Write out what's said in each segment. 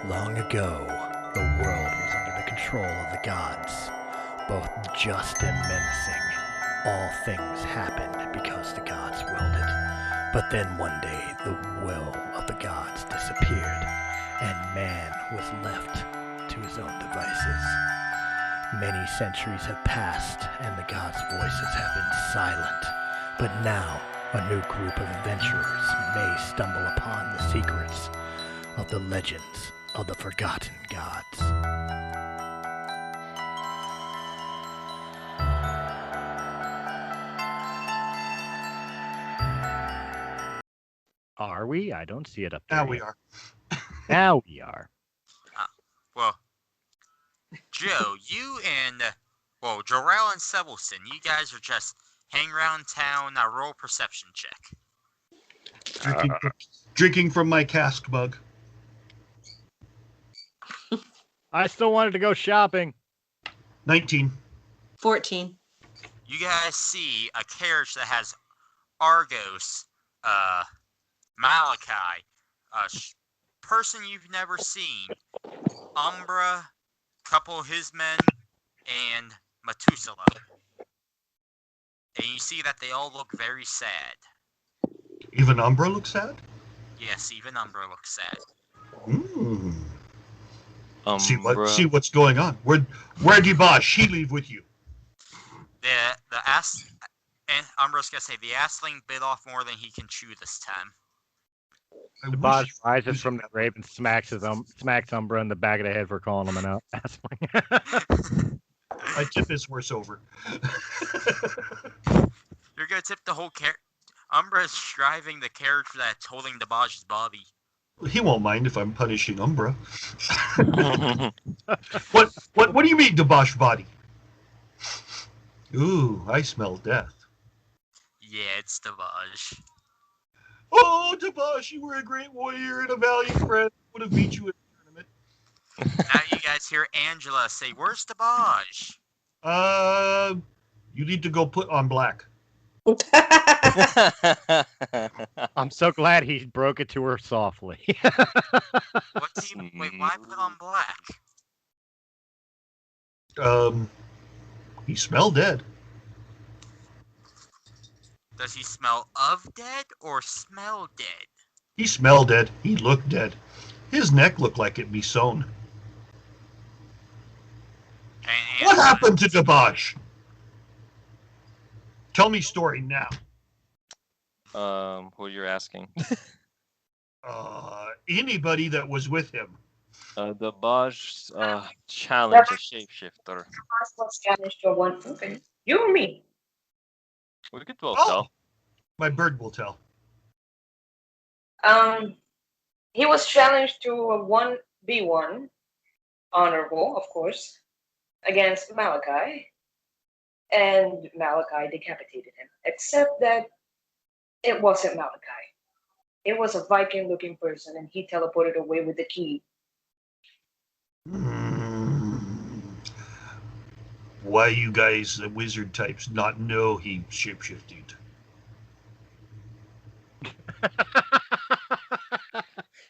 Long ago, the world was under the control of the gods, both just and menacing. All things happened because the gods willed it. But then one day, the will of the gods disappeared, and man was left to his own devices. Many centuries have passed, and the gods' voices have been silent. But now, a new group of adventurers may stumble upon the secrets of the legends of the forgotten gods. Are we? I don't see it up there. Now we are. Now we are. Well, Joe, you and, Jarrell and Sebelson, you guys are just hanging around town, roll perception check. Drinking from my cask mug. I still wanted to go shopping. 19. 14. You guys see a carriage that has Argos, Malachi, a person you've never seen, Umbra, couple of his men, and Methuselah. And you see that they all look very sad. Even Umbra looks sad? Yes, even Umbra looks sad. Mm. See what's going on. Where'd Dibash? She leave with you? And Umbra's gonna say the assling bit off more than he can chew this time. Dibash rises from the grave and smacks Umbra in the back of the head for calling him an assling. I tip his horse over. You're gonna tip the whole carriage. Umbra is driving the carriage that's holding Dibash's body. He won't mind if I'm punishing Umbra. What do you mean, Dibash body? Ooh, I smell death. Yeah, it's Dibash. Oh, Dibash, you were a great warrior and a valiant friend. Would have beat you in the tournament. Now you guys hear Angela say, "Where's Dibash?" You need to go put on black. I'm so glad he broke it to her softly. Wait, why put on black? He smelled dead. Does he smell of dead or smell dead? He smelled dead. He looked dead. His neck looked like it'd be sewn. What happened to Dibash? Tell me story now. Who you're asking? Anybody that was with him. Dibash challenge a shapeshifter. Was challenged to one. Okay. You or me? We could both tell. My bird will tell. He was challenged to a 1v1, honorable, of course, against Malachi. And Malachi decapitated him. Except that it wasn't Malachi. It was a Viking-looking person, and he teleported away with the key. Why you guys, the wizard types, not know he shapeshifted?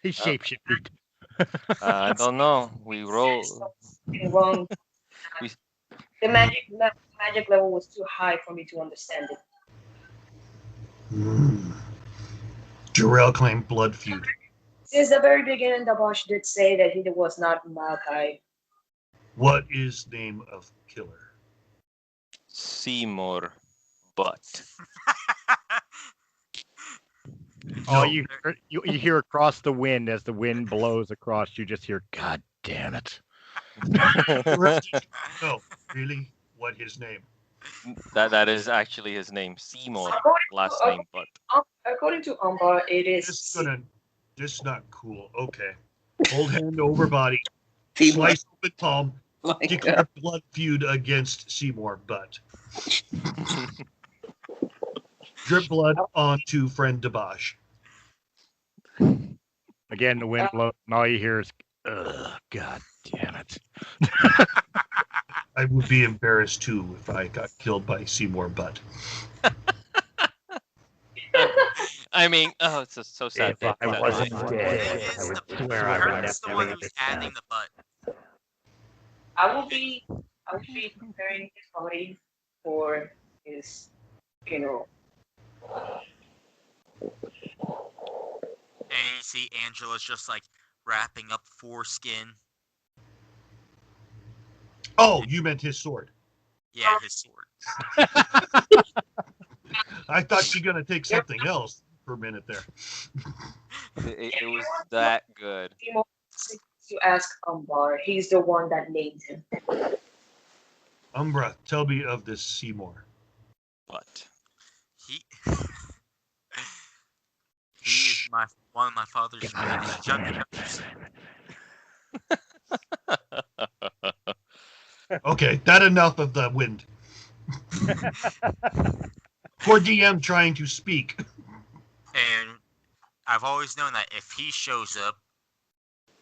He shapeshifted. I don't know. We roll. Wrong. The magic level was too high for me to understand it. Jarrell claimed blood feud. Since the very beginning, Dibash did say that he was not Malachi. What is name of killer? Seymour Butt. Oh, you hear across the wind as the wind blows across. You just hear, "God damn it!" No, really? What his name? That is actually his name. Seymour. Last name Butt. According to Umbra, it is. This is not cool. Okay. Hold hand over body. Slice open palm. Declare blood feud against Seymour Butt. Drip blood onto friend Dibash. Again, the wind blows, and all you hear is, "Ugh, God damn it." I would be embarrassed too if I got killed by Seymour Butt. I mean, oh, it's just so sad. If I wasn't dead, Who is I would the swear I would Kurt's the never one leave who's this adding town. the butt. I will be preparing his body for his funeral. And you see Angela's just like wrapping up foreskin. Oh, you meant his sword. Yeah, his sword. I thought you were gonna take something else for a minute there. It was that good. To ask Umbar, he's the one that named him. Umbra, tell me of this Seymour. But He is one of my father's greatest jugglers. Okay, that enough of the wind. Poor DM trying to speak. And I've always known that if he shows up,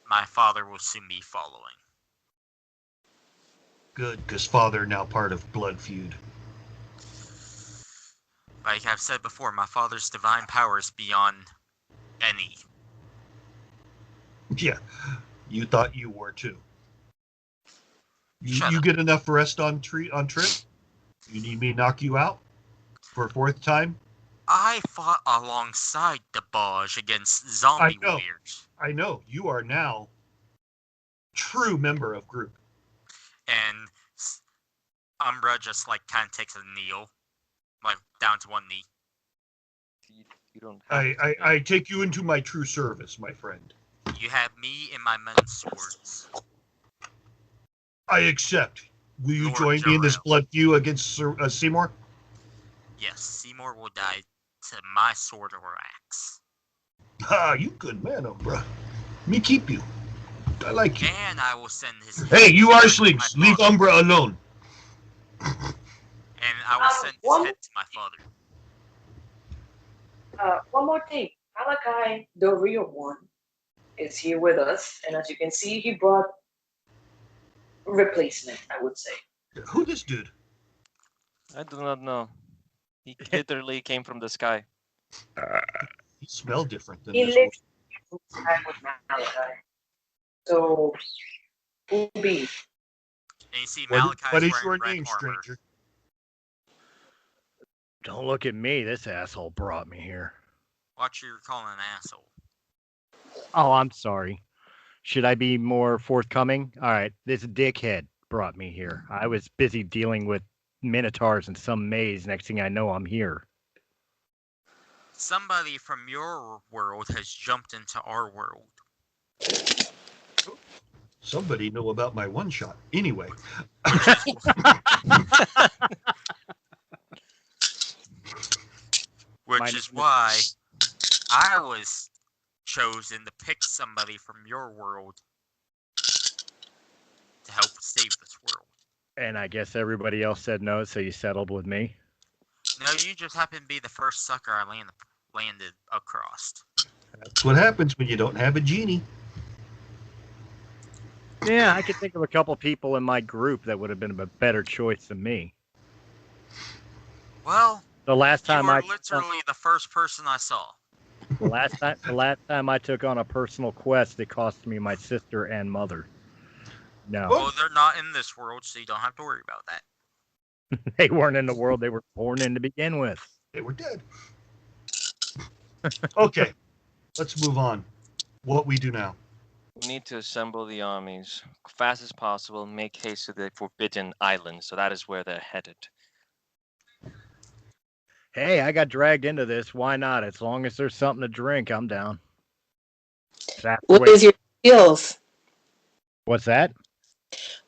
my father will soon be following. Good, because father now part of Blood Feud. Like I've said before, my father's divine power is beyond any. Yeah, you thought you were too. Shut You up. get enough rest on trip? You need me to knock you out for a fourth time? I fought alongside the Baj against zombie I know. warriors. I know. You are now true member of group. And Umbra just like kind of takes a kneel, like down to one knee. you don't have to. I take you into my true service, my friend. You have me and my men's swords. I accept. Will you Lord join me in this Jarrell. blood feud against Seymour? Yes, Seymour will die to my sword or axe. Ah, you good man, Umbra. Me keep you. I like you. And I will send his Hey, you head to arselings, my leave father. Umbra alone. And I will send his head to my father. One more thing. Malachi, the real one, is here with us, and as you can see, he brought replacement, I would say. Who this dude? I do not know. He literally came from the sky. He smelled different than He this lives inside with Malachi. So, who be? And you see one. Malachi's What is wearing your red name, armor. stranger? Don't look at me. This asshole brought me here. Watch who you're calling an asshole. Oh, I'm sorry. Should I be more forthcoming? All right, this dickhead brought me here. I was busy dealing with minotaurs in some maze. Next thing I know, I'm here. Somebody from your world has jumped into our world. Somebody know about my one shot. Anyway. Which is why I was chosen to pick somebody from your world to help save this world. And I guess everybody else said no, so you settled with me. No, you just happen to be the first sucker I landed across. That's what happens when you don't have a genie. Yeah, I could think of a couple people in my group that would have been a better choice than me. Well, The last you time were literally the first person I saw. the last time I took on a personal quest, it cost me my sister and mother. No, Well, they're not in this world, so you don't have to worry about that. they weren't in the world they were born in to begin with. They were dead. Okay, let's move on. What we do now? We need to assemble the armies fast as possible. Make haste to the Forbidden Island. So that is where they're headed. Hey, I got dragged into this. Why not? As long as there's something to drink, I'm down. What is your skills? What's that?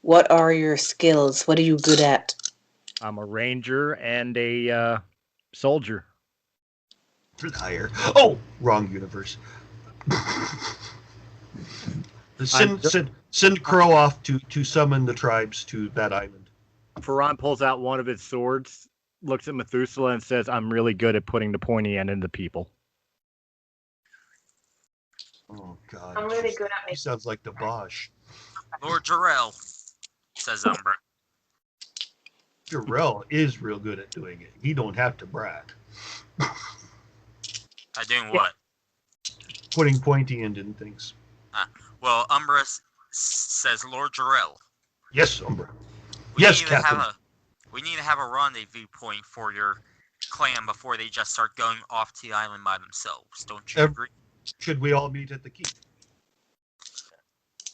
What are your skills? What are you good at? I'm a ranger and a soldier. Higher. Oh, wrong universe. Send Crow off to summon the tribes to that island. Ferran pulls out one of his swords, looks at Methuselah, and says, "I'm really good at putting the pointy end into people." Oh God! I'm really good at He making. sounds like the Bosch. Lord Jarrell, says Umbra. Jarrell is real good at doing it. He don't have to brag. Doing what? Putting pointy end in things. Well, Umbra says, Lord Jarrell. Yes, Umbra. We Yes, need Captain. We need to have a rendezvous point for your clan before they just start going off to the island by themselves. Don't you agree? Should we all meet at the keep?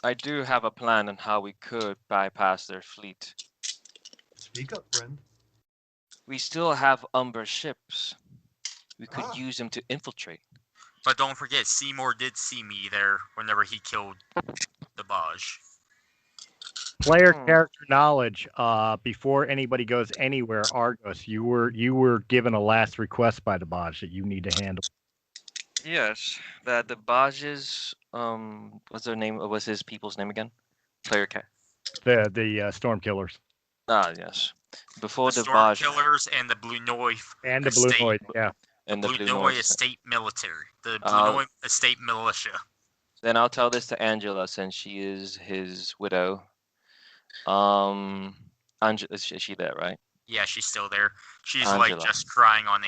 I do have a plan on how we could bypass their fleet. Speak up, friend. We still have Umber ships. We could use them to infiltrate. But don't forget, Seymour did see me there whenever he killed the Baj. Player character knowledge. Before anybody goes anywhere, Argos, you were given a last request by the Baj that you need to handle. Yes, that the Baj's what's their name? What's his people's name again? Player cat. The Storm Killers. Ah, yes. Before The the Storm Baj Killers and the Blue Noise And the Blue Estate. Noise, yeah. and the the Blue Blue Noise Noise. Estate Military. The Blue Noise Estate Militia. Then I'll tell this to Angela since she is his widow. Angela, is she there, right? Yeah, she's still there. She's Angela. like just crying on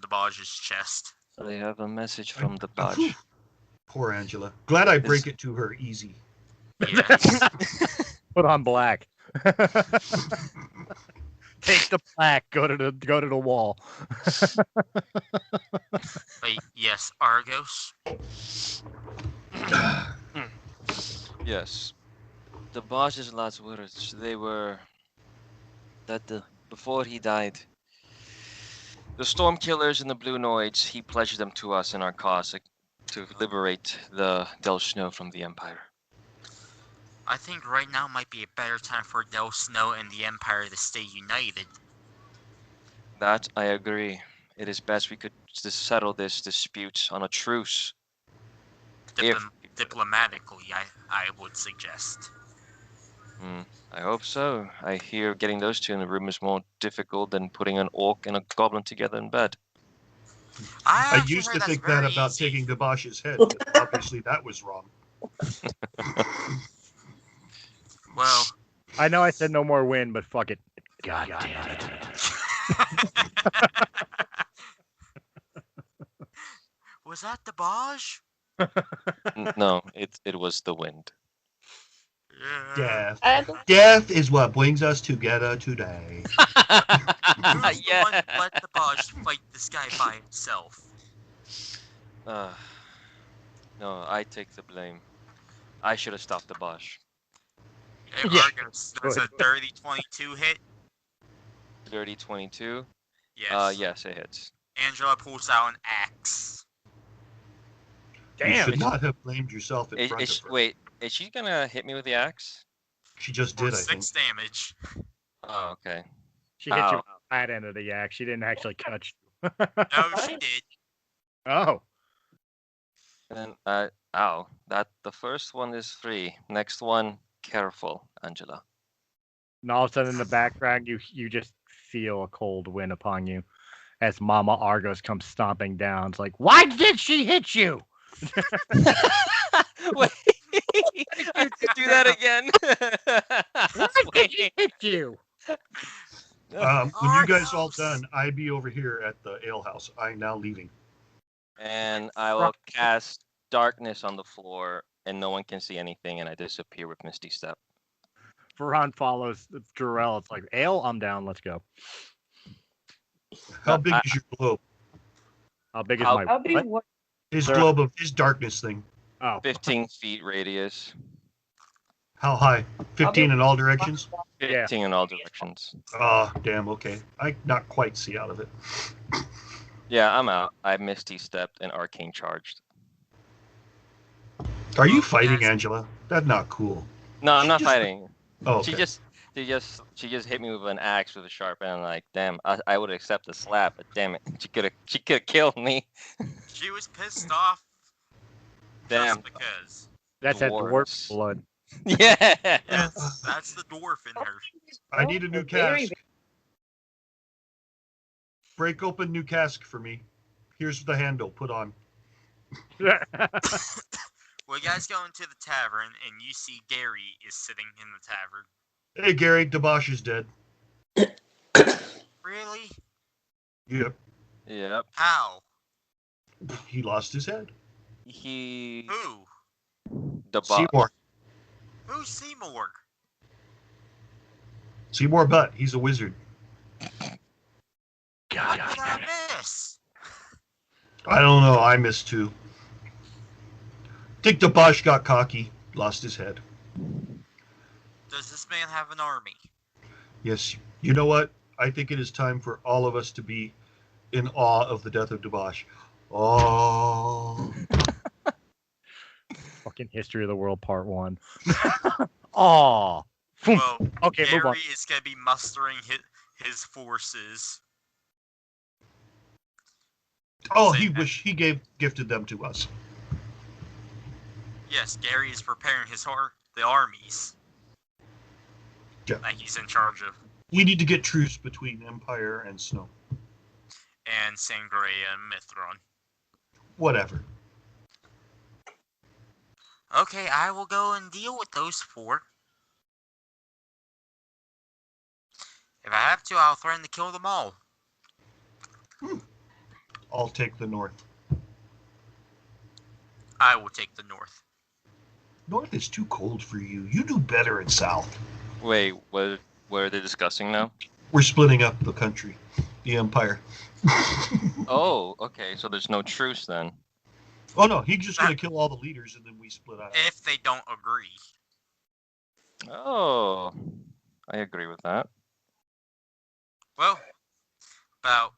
the Baj's chest. They have a message from the Baj. Poor Angela. Glad I break it to her easy. Yes. Put on black. Take the black. Go to the wall. But yes, Argos. Yes. The Baj's last words, they were that before he died, the Storm Killers and the Blue Noids, he pledged them to us in our cause to liberate the Del Snow from the Empire. I think right now might be a better time for Del Snow and the Empire to stay united. That I agree. It is best we could just settle this dispute on a truce. Diplomatically, I would suggest. I hope so. I hear getting those two in the room is more difficult than putting an orc and a goblin together in bed. I used to think that about taking the Bosch's head, but obviously that was wrong. Well, I know I said no more win, but fuck it. God damn it. Was that the Baj? No, it was the wind. Death. Death is what brings us together today. Who's the one who let the Baj fight this guy by himself? No, I take the blame. I should have stopped the Baj. Hey, Argos, that's a 30-22 hit. 30-22? Yes. Yes, it hits. Angela pulls out an axe. Damn. You should not have blamed yourself in front of her. Wait, is she gonna hit me with the axe? She just did, I think. 6 damage. Oh, okay. She hit you with the flat end of the axe. She didn't actually cut you. No, she did. Oh. And ow. The first one is 3. Next one, careful, Angela. And all of a sudden in the background, you just feel a cold wind upon you as Mama Argos comes stomping down. It's like, why did she hit you? Wait, do that again. Why did she hit you? When you guys all done, I be over here at the ale house. I'm now leaving. And I will cast darkness on the floor, and no one can see anything, and I disappear with Misty Step. Veron follows Jarrell. It's like, ale, I'm down. Let's go. How big is your globe? How big is my what? His globe of his darkness thing. Oh, 15 feet radius. How high? 15 in all directions? 15 in all directions. Oh, damn, okay. I not quite see out of it. Yeah, I'm out. I Misty Stepped and Arcane Charged. Are you fighting, Angela? That's not cool. No, I'm not fighting. Oh, okay. She just hit me with an axe with a sharp end. I'm like, damn, I would accept the slap, but damn it, she could have killed me. She was pissed off. Damn. Just because. That's that dwarf blood. Yeah. Yes, that's the dwarf in her. I need a new cask. Break open new cask for me. Here's the handle. Put on. Well, you guys go into the tavern, and you see Gary is sitting in the tavern. Hey, Gary, Dabosh is dead. Really? Yep. Yep. How? He lost his head. He. Who? The boss. Seymour. Who's Seymour? Seymour Butt. He's a wizard. What did I miss? I don't know. I missed too. I think the Bosch got cocky. Lost his head. Does this man have an army? Yes. You know what? I think it is time for all of us to be in awe of the death of Dabosh. Oh. Fucking History of the World Part 1. Aw. Well, Okay, move on. Gary is going to be mustering his forces. Oh, he gifted them to us. Yes, Gary is preparing the armies. Yeah. That he's in charge of. We need to get truce between Empire and Snow. And Sangria and Mithron. Whatever. Okay, I will go and deal with those 4. If I have to, I'll threaten to kill them all. I'll take the North. I will take the North. North is too cold for you. You do better in South. Wait, what are they discussing now? We're splitting up the country, the Empire. Oh, okay. So there's no truce then. Oh no, he's just going to kill all the leaders and then we split out. If they don't agree. Oh, I agree with that. Well, about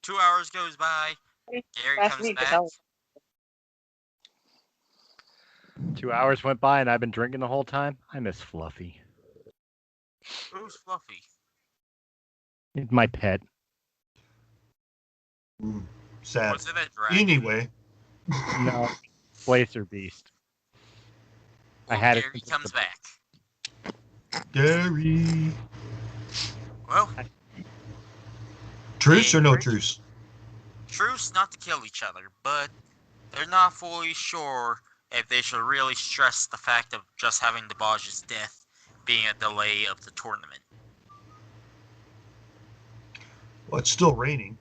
2 hours goes by. Gary comes back. 2 hours went by and I've been drinking the whole time. I miss Fluffy. Who's Fluffy? It's my pet. Sad. Was it a dragon? Anyway. No, Placer Beast. Well, I had Gary it. comes back. Gary. Well, Truce or no truce? truce not to kill each other, but they're not fully sure if they should really stress the fact of just having Dabaj's death being a delay of the tournament. Well, it's still raining.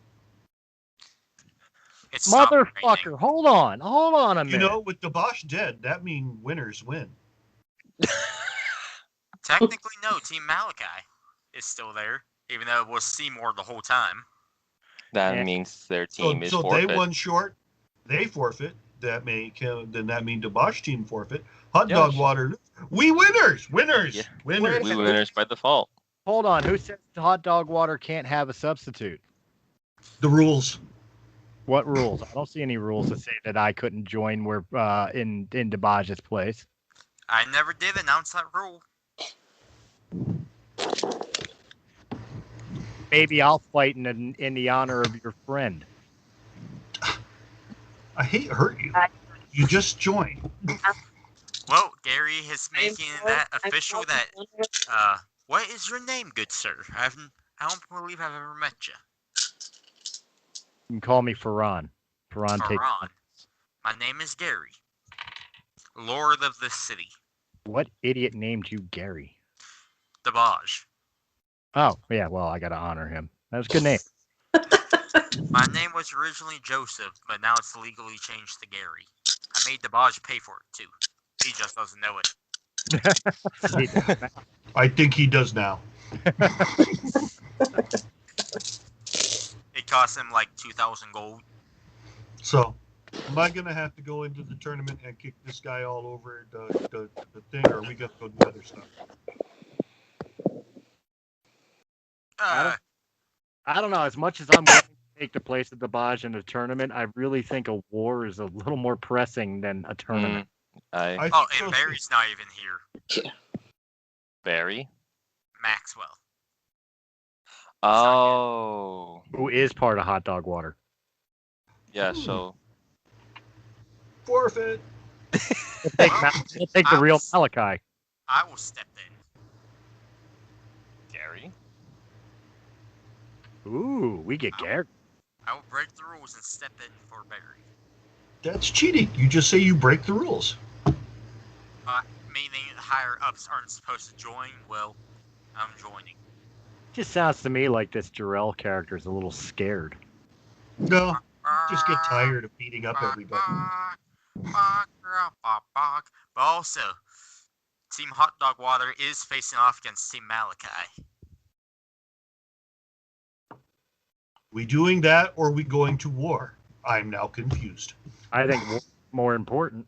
It's stopped Motherfucker, raining. hold on a minute. You know, with the Bosch dead, that means winners win. Technically, no. Team Malachi is still there, even though it was Seymour the whole time. That Yeah. means their team is So forfeit. they won short. They forfeit. Then that means the Bosch team forfeit. Hot dog Yes. water. We winners. Yeah. Winners. We winners by default. Hold on, who says hot dog water can't have a substitute? The rules. What rules? I don't see any rules that say that I couldn't join where in Dabaj's place. I never did announce that rule. Maybe I'll fight in the honor of your friend. I hate hurt you. You just joined. Well, Gary is making that official that, what is your name, good sir? I don't believe I've ever met you. You can call me Ferran. Ferran takes. Ferran. My name is Gary. Lord of this city. What idiot named you Gary? Dabaj. Oh, yeah, well, I gotta honor him. That was a good name. My name was originally Joseph, but now it's legally changed to Gary. I made Dabaj pay for it, too. He just doesn't know it. I think he does now. It cost him like 2,000 gold. So, am I going to have to go into the tournament and kick this guy all over the thing, or are we going to go do other stuff? I don't know. As much as I'm willing to take the place of Dabaj in a tournament, I really think a war is a little more pressing than a tournament. I think and so, too. Barry's not even here. Barry? Maxwell. Oh. Who is part of Hot Dog Water? Yeah, so Forfeit. We'll take the real Malachi. I will step in. Gary? Ooh, we get Gary. I will break the rules and step in for Barry. That's cheating. You just say you break the rules. Meaning higher ups aren't supposed to join. Well, I'm joining. Just sounds to me like this Jarrell character is a little scared. No, Just get tired of beating up everybody. But also, Team Hot Dog Water is facing off against Team Malachi. We doing that or we going to war? I'm now confused. I think more important.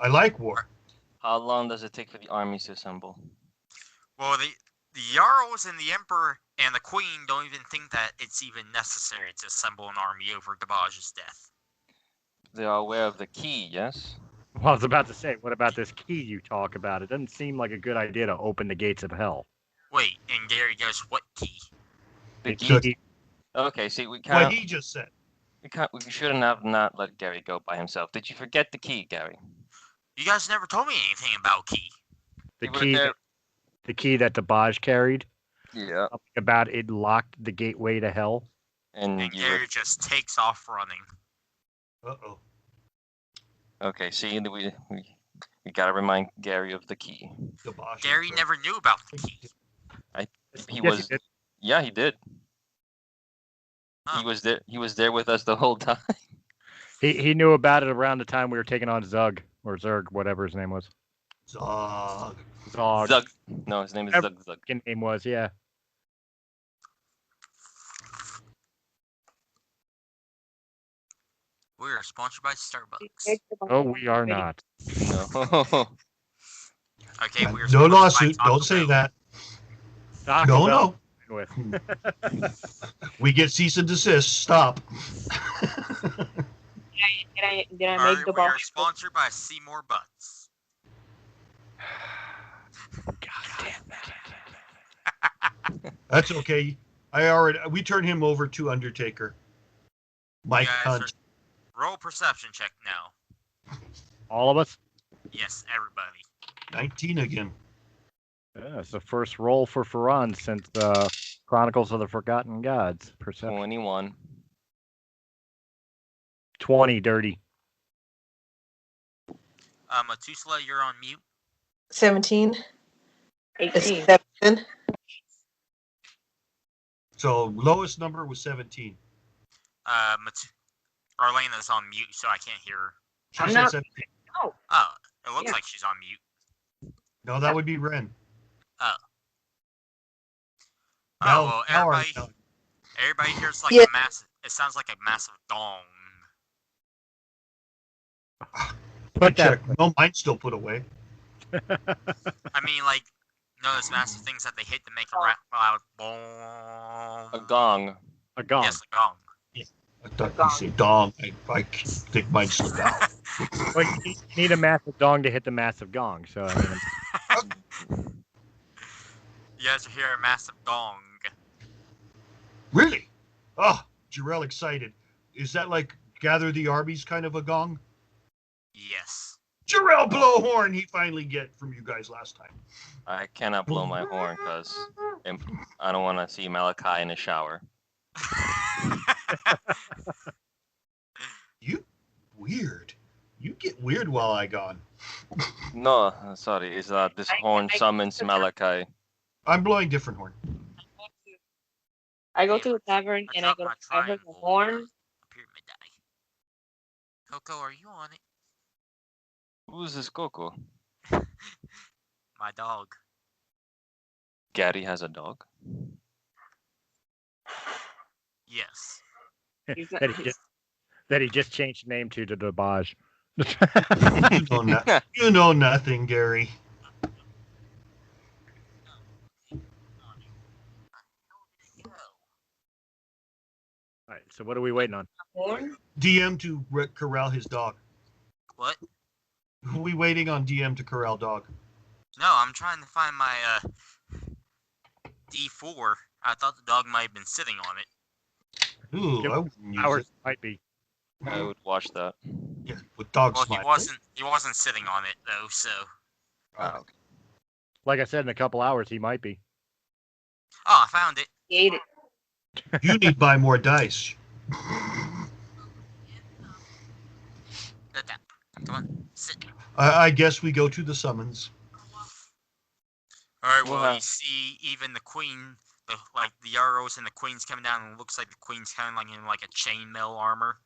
I like war. How long does it take for the armies to assemble? Well, the Jarls and the Emperor and the Queen don't even think that it's even necessary to assemble an army over Gabaj's death. They are aware of the key, yes? Well, I was about to say, what about this key you talk about? It doesn't seem like a good idea to open the gates of hell. Wait, and Gary goes, what key? The key. key. Okay, see, we What can't. he just said. We shouldn't have not let Gary go by himself. Did you forget the key, Gary? You guys never told me anything about key. The key that the Baj carried. Yeah. About it locked the gateway to hell. And Gary just takes off running. Uh-oh. Okay, see, we gotta remind Gary of the key. Gary never knew about the key. He did. Yeah, he did. Huh. He was there with us the whole time. He knew about it around the time we were taking on Zug or Zerg, whatever his name was. Zog. Zug. No, his name is Zug. Zug. His name was, yeah. We are sponsored by Starbucks. Oh, we are not. No. Okay, we are No sponsored lawsuit. by Taco Don't say Bell. that. Taco No, Bell no. with. We get cease and desist. Stop. Did I make Alright, the we are box? sponsored by Seymour Butts. God damn it. That's okay. We turned him over to Undertaker. Mike You guys Hunt. Roll perception check now. All of us? Yes, everybody. 19 again. Yeah, it's the first roll for Ferran since Chronicles of the Forgotten Gods. Perception. 21. 20, dirty. Methuselah, you're on mute. 17. 18. 7. So lowest number was 17. Arlena's on mute, so I can't hear her. She I'm said not- 17. Oh, it looks Yeah. like she's on mute. No, that would be Ren. Oh, Now- well, now everybody hears like Yeah. a massive. It sounds like a massive dong. Put that. Check. No, mine's still put away. I mean, like, those massive things that they hit to make a loud boom. A gong. A gong. Yes, a gong. I thought you said dong. I think mine slipped out. Well, you need a massive dong to hit the massive gong. So I mean, You guys hear a massive gong. Really? Oh, Jarrell excited. Is that like gather the armies kind of a gong? Yes. Jarrell blow horn he finally get from you guys last time. I cannot blow my horn because I don't want to see Malachi in the shower. You weird. You get weird while I gone. No, sorry. Is that this horn summons Malachi? I'm blowing different horn. I go to the tavern and I heard the horn. Pyramid die. Coco, are you on it? Who's this Coco? My dog. Gary has a dog. Yes. He's not- that he just changed name to the Baj. You know nothing, Gary. All right, so what are we waiting on? Horn? DM to corral his dog. What? Who are we waiting on DM to corral dog? No, I'm trying to find my D4. I thought the dog might have been sitting on it. Ooh, Give I wouldn't use Ours it. might be. I would watch that. Yeah, with dog Well, smile. he wasn't sitting on it though, so. Oh, Like I said, in a couple hours he might be. Oh, I found it. He ate it. you need to buy more dice. Sit down. Come on, sit. I guess we go to the summons. Alright, well, Wow. you see, even the queen the Yaros and the Queen's coming down, and it looks like the Queen's kind of like in like a chainmail armor.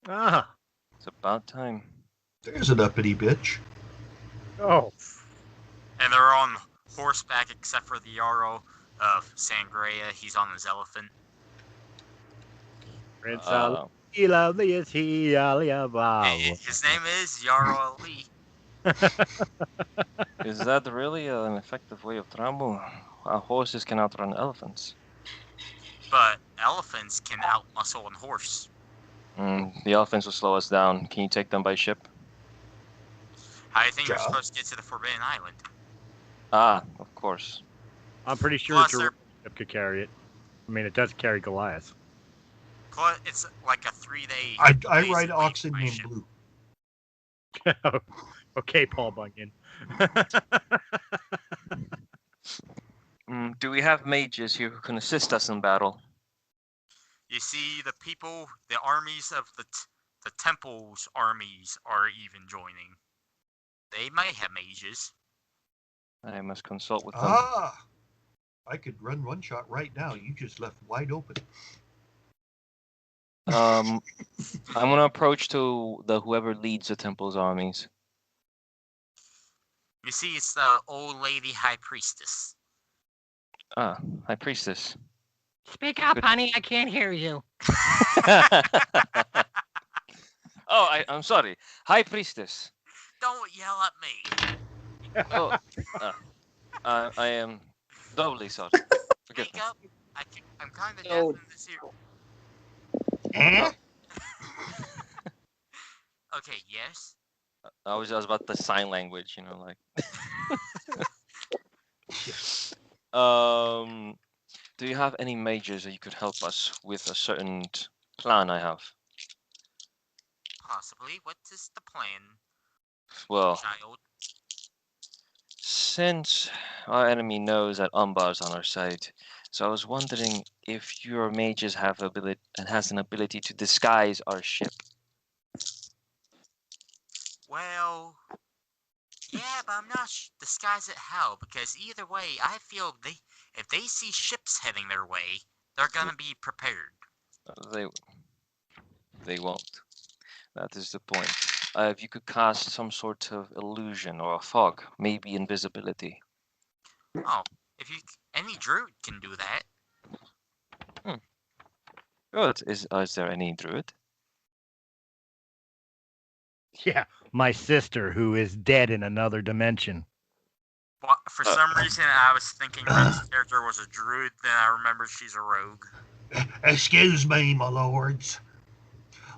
Ah. It's about time. There's an uppity bitch. Oh. And they're on horseback, except for the Yarrow of Sangria. He's on his elephant. Prince Uh, Ali, Ali. His name is Yarrow Ali. Is that really an effective way of travel? Horses can outrun elephants. But elephants can outmuscle a horse. The elephants will slow us down. Can you take them by ship? How do you think Yeah. we're supposed to get to the Forbidden Island? Ah, of course. I'm pretty sure Plus, Jerusalem could carry it. I mean, it does carry Goliath. it's like a 3-day. I days ride away oxen by named ship. Blue. Okay, Paul Bunyan. Do we have mages here who can assist us in battle? You see, the people, the armies of the temple's armies are even joining. They might have mages. I must consult with them. Ah! I could run one shot right now. You just left wide open. I'm gonna approach to whoever leads the temple's armies. You see, it's the old lady high priestess. Ah, High Priestess. Speak up, Good. honey. I can't hear you. Oh, I'm sorry. High Priestess. Don't yell at me. Oh, I am doubly sorry. Forgive me. Jacob, I'm kind of deaf So- in this ear. Eh? Okay, yes. I was about the sign language, like. Do you have any mages that you could help us with a certain plan I have? Possibly. What is the plan, Well, child? since our enemy knows that Umbar's on our side, so I was wondering if your mages has an ability to disguise our ship. Well, yeah, but I'm not disguise it how, because either way, I feel if they see ships heading their way, they're gonna be prepared. They won't. That is the point. If you could cast some sort of illusion or a fog, maybe invisibility. Oh, any druid can do that. Good. Is there any druid? Yeah, my sister, who is dead in another dimension. But for some reason, I was thinking Red's character was a druid. Then I remembered she's a rogue. Excuse me, my lords.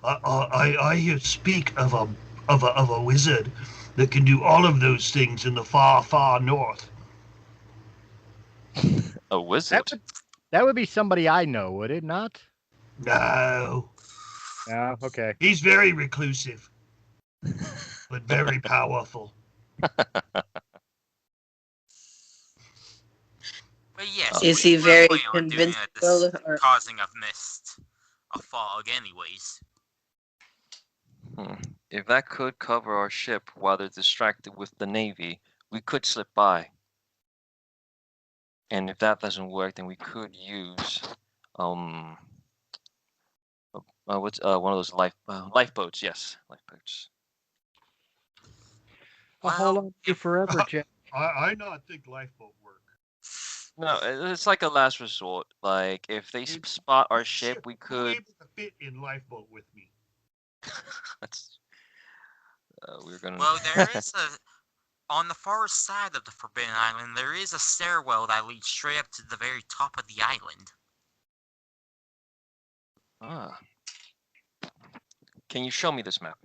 I speak of a wizard that can do all of those things in the far, far north. A wizard? That would be somebody I know, would it not? No, Yeah, okay. he's very reclusive, but very powerful. But yes, Is we he were very planning on doing convincible? this Or causing of mist, a fog, anyways. If that could cover our ship while they're distracted with the navy, we could slip by. And if that doesn't work, then we could use what's one of those lifeboats? Yes, lifeboats. I'll Well, hold on to you forever, Jack. I not think lifeboat work. No, it's like a last resort. Like if they spot our ship, we could. Able to fit in lifeboat with me. That's. We're gonna. Well, there is on the far side of the Forbidden Island, there is a stairwell that leads straight up to the very top of the island. Ah. Can you show me this map?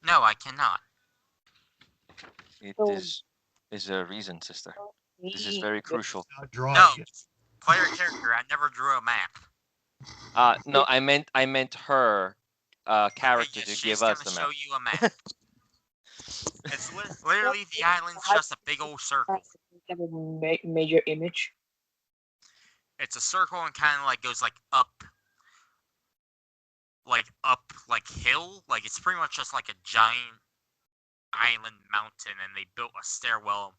No, I cannot. It So- is there a reason, sister? This is very crucial. Not drawing No, it. player character. I never drew a map. No, I meant her character Yes, to she's give us gonna the show map. you a map. It's literally the island's just a big old circle. Have a major image. It's a circle and kind of like goes like up, like hill. Like it's pretty much just like a giant island mountain, and they built a stairwell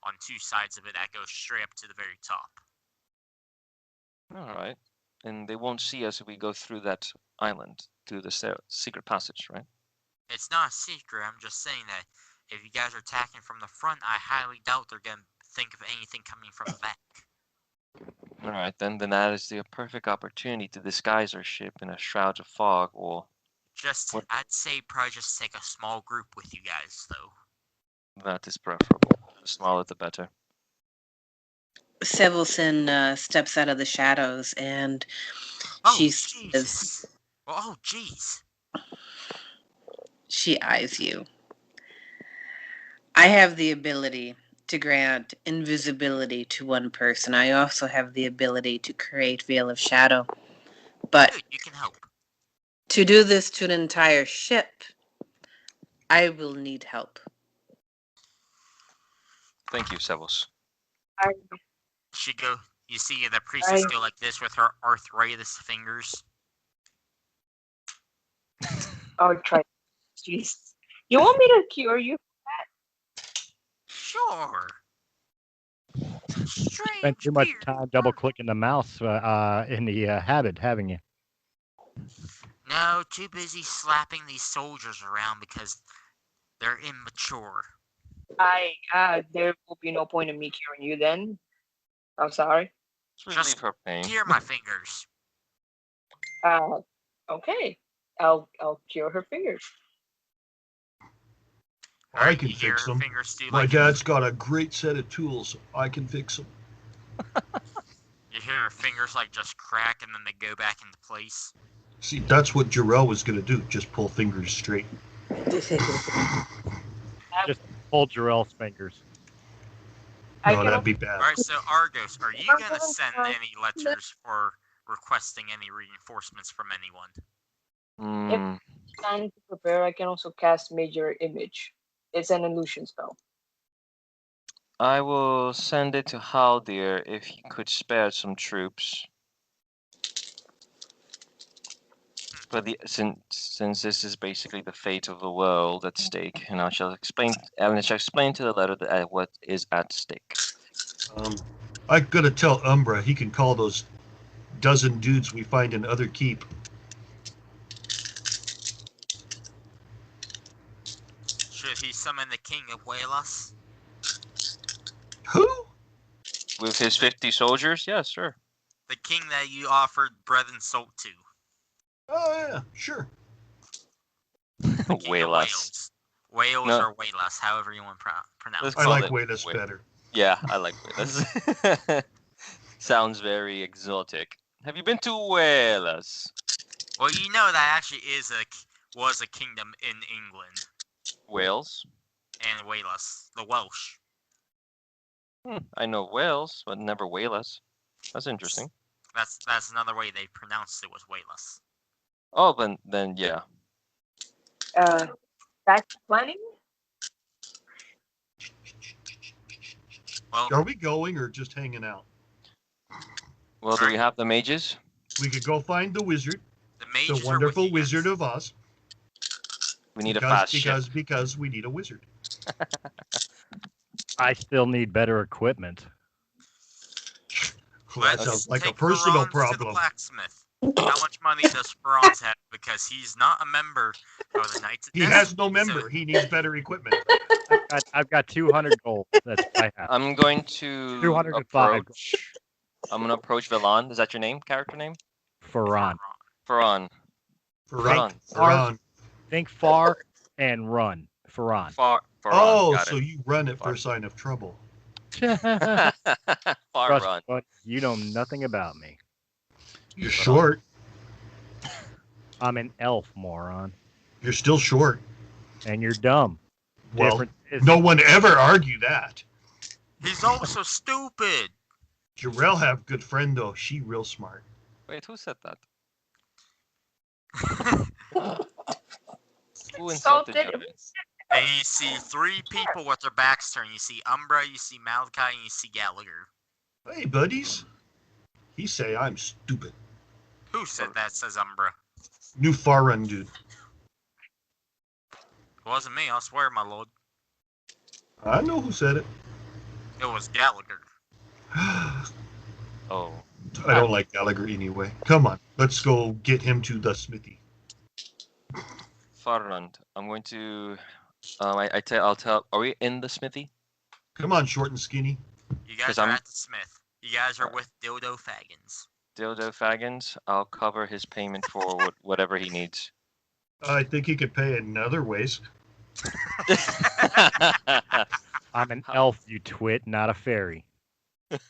on two sides of it that goes straight up to the very top. All right. And they won't see us if we go through that island, through the secret passage, right? It's not a secret. I'm just saying that if you guys are attacking from the front, I highly doubt they're going to think of anything coming from the back. All right, then that is the perfect opportunity to disguise our ship in a shroud of fog, or I'd say probably just take a small group with you guys, though. that is preferable. The smaller, the better. Sevelson steps out of the shadows and she says, Jesus. Oh, jeez. She eyes you. I have the ability to grant invisibility to one person. I also have the ability to create Veil of Shadow. But good, you can help. To do this to an entire ship, I will need help. Thank you, Sevels. You see the priestess go like this with her arthritis fingers. I'll try. Jeez. You want me to cure you? Sure. Spent too much time double clicking the mouse in the habit, haven't you? No, too busy slapping these soldiers around because they're immature. There will be no point in me curing you then. I'm sorry. Just tear my fingers. Okay. I'll cure her fingers. I can fix them. My dad's got a great set of tools. I can fix them. You hear her fingers like just crack and then they go back into place. See, that's what Jarrell was going to do. Just pull fingers straight. Just pull Jarrell's fingers. No, that'd be bad. Alright, so Argos, are you going to send any letters for requesting any reinforcements from anyone? If time to prepare, I can also cast Major Image. It's an illusion spell. I will send it to Haldir if he could spare some troops. But since this is basically the fate of the world at stake, and I shall explain to the letter that, what is at stake. I gotta tell Umbra he can call those dozen dudes we find in Other Keep. Should he summon the King of Waelas? Who? With his 50 soldiers? Yeah, sure. The king that you offered bread and salt to. Oh, yeah, sure. Waelas. Wales No. or Waelas, however you want to pronounce it. I like Waelas better. Yeah, I like Waelas. Sounds very exotic. Have you been to Waelas? Well, you know that actually was a kingdom in England. Wales? And Waelas, the Welsh. I know Wales, but never Waelas. That's interesting. That's another way they pronounced it, was Waelas. Oh, then yeah. That's planning? Well, are we going or just hanging out? Well, do we have the mages? We could go find the wizard. The wonderful Wizard of Oz. We need a fast ship. Because we need a wizard. I still need better equipment. Well, that sounds like a personal problem. To the blacksmith. How much money does Franz have? Because he's not a member of the Knights of He has no member. He needs better equipment. I've got 200 gold. That's what I have. I'm going to 205. I'm going to approach Velan. Is that your name? Character name? Faran. Faran. Think far and run. Faran. Faran. Oh, so you run it for a sign of trouble. Run. But you know nothing about me. You're short. I'm an elf, moron. You're still short. And you're dumb. Well, no one ever argued that. He's also stupid. Jarrell have good friend, though. She real smart. Wait, who said that? Who insulted you? And you see three people with their backs turned. You see Umbra, you see Malachi, and you see Gallagher. Hey, buddies. He say I'm stupid. Who said that, says Umbra? New Farun dude. It wasn't me, I swear, my lord. I know who said it. It was Gallagher. Oh. I don't like Gallagher anyway. Come on, let's go get him to the smithy. Farrand, I'm going to. I'll tell. Are we in the smithy? Come on, short and skinny. You guys 'Cause are I'm- at the Smith. You guys are with Dildo Faggins. Dildo Faggins. I'll cover his payment for whatever he needs. I think he could pay in other ways. I'm an elf, you twit, not a fairy. If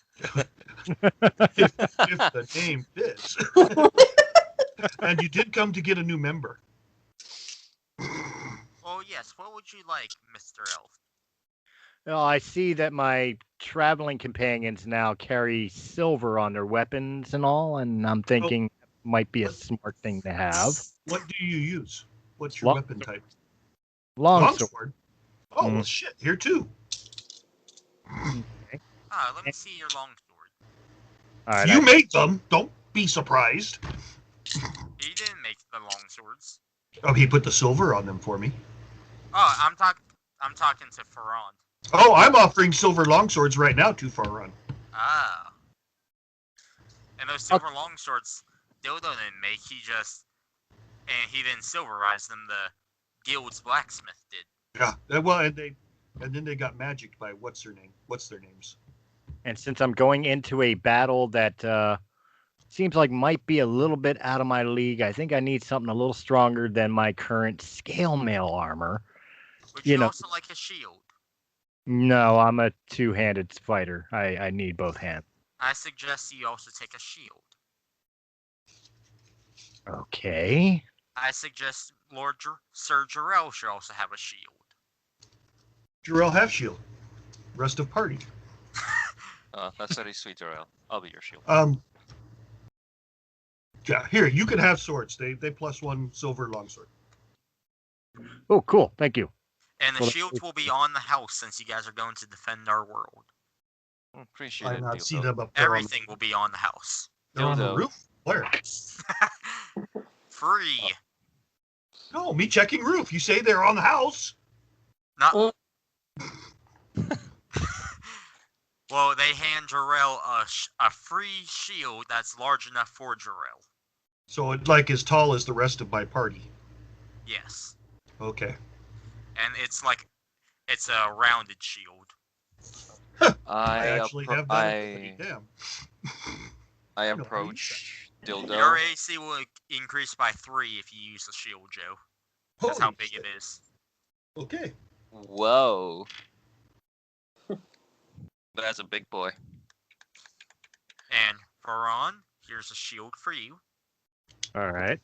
the name fits. And you did come to get a new member. Oh yes, what would you like, Mr. Elf? Well, I see that my traveling companions now carry silver on their weapons and all, and I'm thinking it might be a smart thing to have. What do you use? What's your Long- weapon type? Longsword. Oh, well, shit. Here, too. Ah, let me see your longsword. All right, You made them. Don't be surprised. He didn't make the longswords. Oh, he put the silver on them for me. Oh, I'm talking to Ferrand. Oh, I'm offering silver longswords right now to Farron. Ah. And those silver longswords, Dildo didn't make. He didn't silverize them. The guild's blacksmith did. Yeah. Well, and then they got magicked by what's their names? And since I'm going into a battle that seems like might be a little bit out of my league, I think I need something a little stronger than my current scale mail armor. Would you also like a shield? No, I'm a two-handed fighter. I need both hands. I suggest you also take a shield. Okay. I suggest Sir Jarrell should also have a shield. Jarrell have shield. Rest of party. That's very sweet, Jarrell. I'll be your shield. Yeah, here, you can have swords. They +1 silver longsword. Oh, cool. Thank you. And the shields will be on the house since you guys are going to defend our world. Appreciate I it. not Dildo. see them up there. Everything will be on the house. They're on the Dildo. roof. Where? Free. No, me checking roof. You say they're on the house. Not. Well, they hand Jarrell a free shield that's large enough for Jarrell. So it's like as tall as the rest of my party. Yes. Okay. And it's a rounded shield. I actually have that ability. Damn. I approach Dildo. Your AC will increase by 3 if you use the shield, Joe. That's how big it is. Okay. Whoa. That's a big boy. And Faron, here's a shield for you. All right.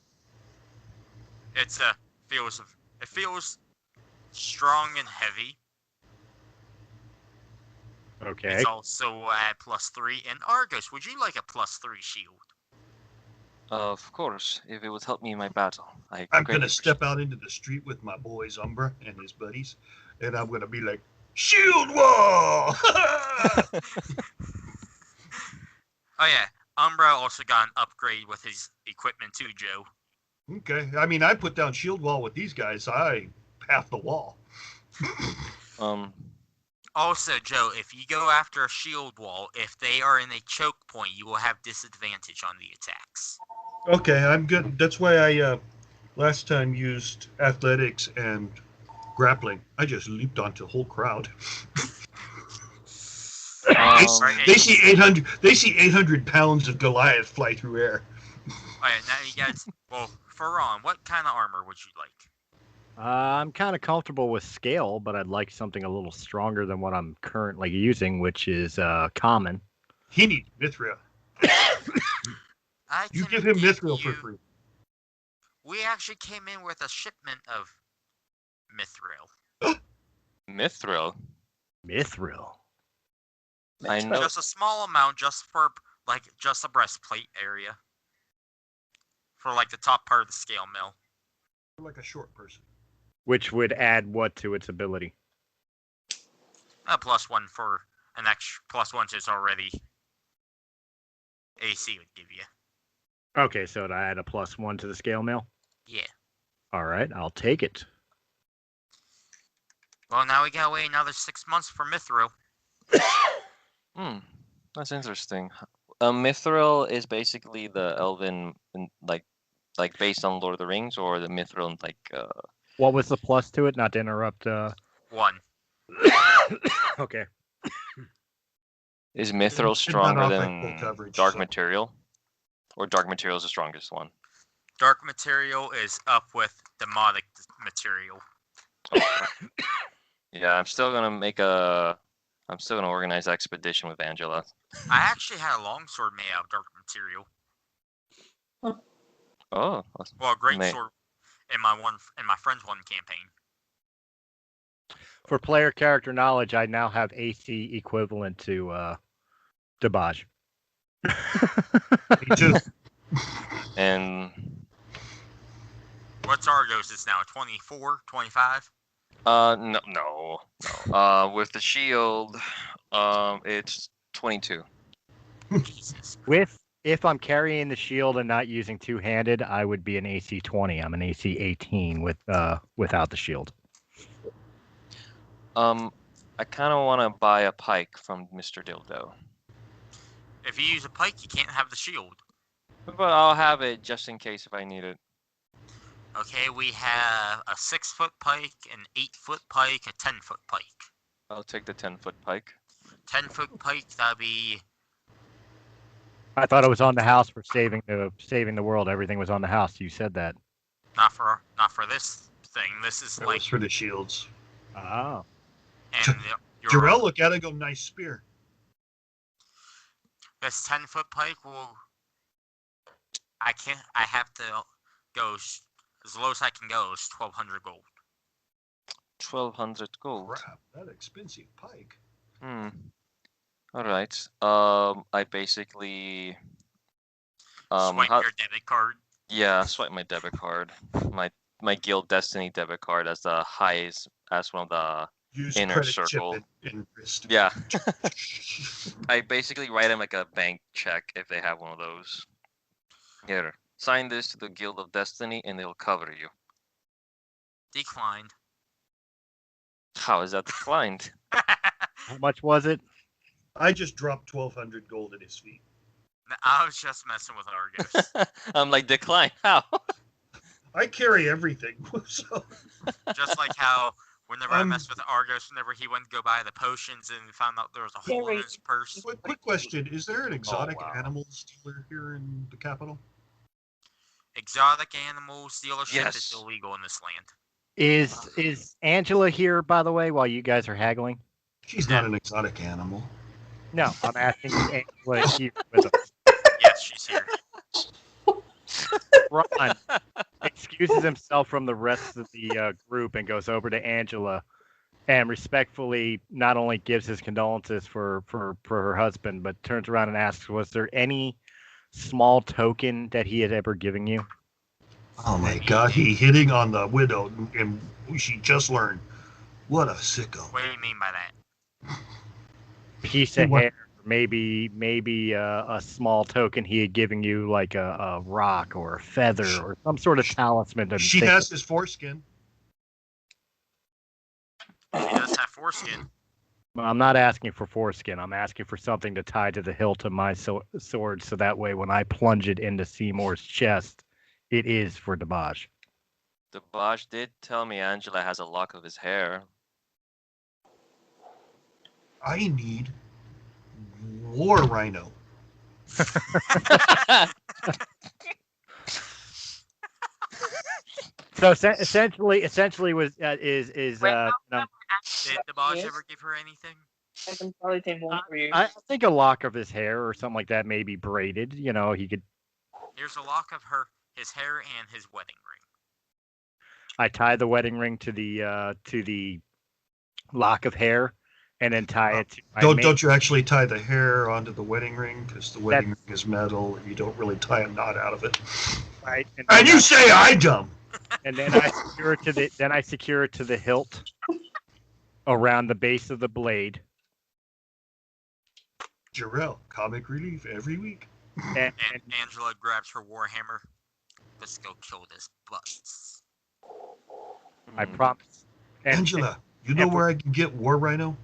It feels strong and heavy. Okay. It's also at +3. And Argos, would you like a +3 shield? Of course, if it would help me in my battle. I'm going to step out into the street with my boys, Umbra and his buddies, and I'm going to be like, shield wall! Oh yeah, Umbra also got an upgrade with his equipment too, Joe. Okay, I mean, I put down shield wall with these guys. I half the wall. Also, Joe, if you go after a shield wall, if they are in a choke point, you will have disadvantage on the attacks. Okay, I'm good. That's why I last time used athletics and grappling. I just leaped onto the whole crowd. They see 800. They see 800 pounds of Goliath fly through air. Alright, now you guys. Well, Faron, what kind of armor would you like? I'm kind of comfortable with scale, but I'd like something a little stronger than what I'm currently using, which is common. He needs mithril. You give him mithril for free. We actually came in with a shipment of mithril. Mithril? Mithril? I know. Just a small amount, just for, just a breastplate area. For, the top part of the scale mill. Like a short person. Which would add what to its ability? A +1 for an extra +1 to its already AC would give you. Okay, so to add a +1 to the scale mail? Yeah. All right, I'll take it. Well, now we gotta wait another 6 months for mithril. That's interesting. Mithril is basically the elven, like based on Lord of the Rings, or the Mithril, What was the plus to it? Not to interrupt. 1. Okay. Is Mithril It stronger off than full coverage, Dark so- Material? Or Dark Material is the strongest one? Dark material is up with demonic material. Oh, yeah, I'm still gonna organize expedition with Angela. I actually had a longsword made out of dark material. Oh, Well, a great sword in my friend's one campaign. For player character knowledge, I now have AC equivalent to Debaj. Me too. And What's Argos now? 24, 25? no. With the shield, it's 22. Jesus. If I'm carrying the shield and not using two-handed, I would be an AC 20. I'm an AC 18 without the shield. I kind of want to buy a pike from Mr. Dildo. If you use a pike, you can't have the shield. But I'll have it just in case if I need it. Okay, we have a 6-foot pike, an 8-foot pike, a 10-foot pike. I'll take the 10-foot pike. 10-foot pike, that'd be... I thought it was on the house for saving the world. Everything was on the house. You said that. Not for this thing. This is That like... was for the shields. Oh. And Jarrell, look at it, go, nice spear. This 10-foot pike will... I have to go... As low as I can go is 1,200 gold. 1,200 gold. Crap, that expensive pike. All right. I basically. Swipe your debit card. Yeah, swipe my debit card. My Guild Destiny debit card as the highest, as one of the Use inner credit circle. chip in wrist. Yeah. I basically write them like a bank check if they have one of those. Here, sign this to the Guild of Destiny and they'll cover you. Declined. How is that declined? How much was it? I just dropped 1,200 gold at his feet. I was just messing with Argos. I'm like, decline? How? I carry everything. So. Just like how whenever I messed with Argos, whenever he went to go buy the potions and found out there was a hole in his purse. Quick question. Is there an exotic animals dealer here in the capital? Exotic animals dealership Yes. is illegal in this land. Is Angela here, by the way, while you guys are haggling? She's not an exotic animal. No, I'm asking is Angela here with us. Yes, she's here. Ron excuses himself from the rest of the group and goes over to Angela and respectfully not only gives his condolences for her husband, but turns around and asks, was there any small token that he had ever given you? Oh my god, he hitting on the widow, and she just learned. What a sicko. What do you mean by that? Piece of hair, maybe a small token he had given you, like a rock or a feather or some sort of talisman. She has his foreskin. She does have foreskin. I'm not asking for foreskin. I'm asking for something to tie to the hilt of my sword, so that way when I plunge it into Seymour's chest, it is for Debaj. Debaj did tell me Angela has a lock of his hair. I need War Rhino. So essentially was is Did Debaj ever give her anything? I can probably take one for you. I think a lock of his hair or something like that, maybe braided. You know, he could. Here's a lock of his hair and his wedding ring. I tie the wedding ring to the lock of hair, and then tie it to. Don't you actually tie the hair onto the wedding ring, because the wedding ring is metal and you don't really tie a knot out of it. Right. And you say I dumb. And then I secure it to the hilt around the base of the blade. Jarrell, comic relief every week. And Angela grabs her warhammer. Let's go kill this butts. I promise. Angela, you know where I can get War Rhino?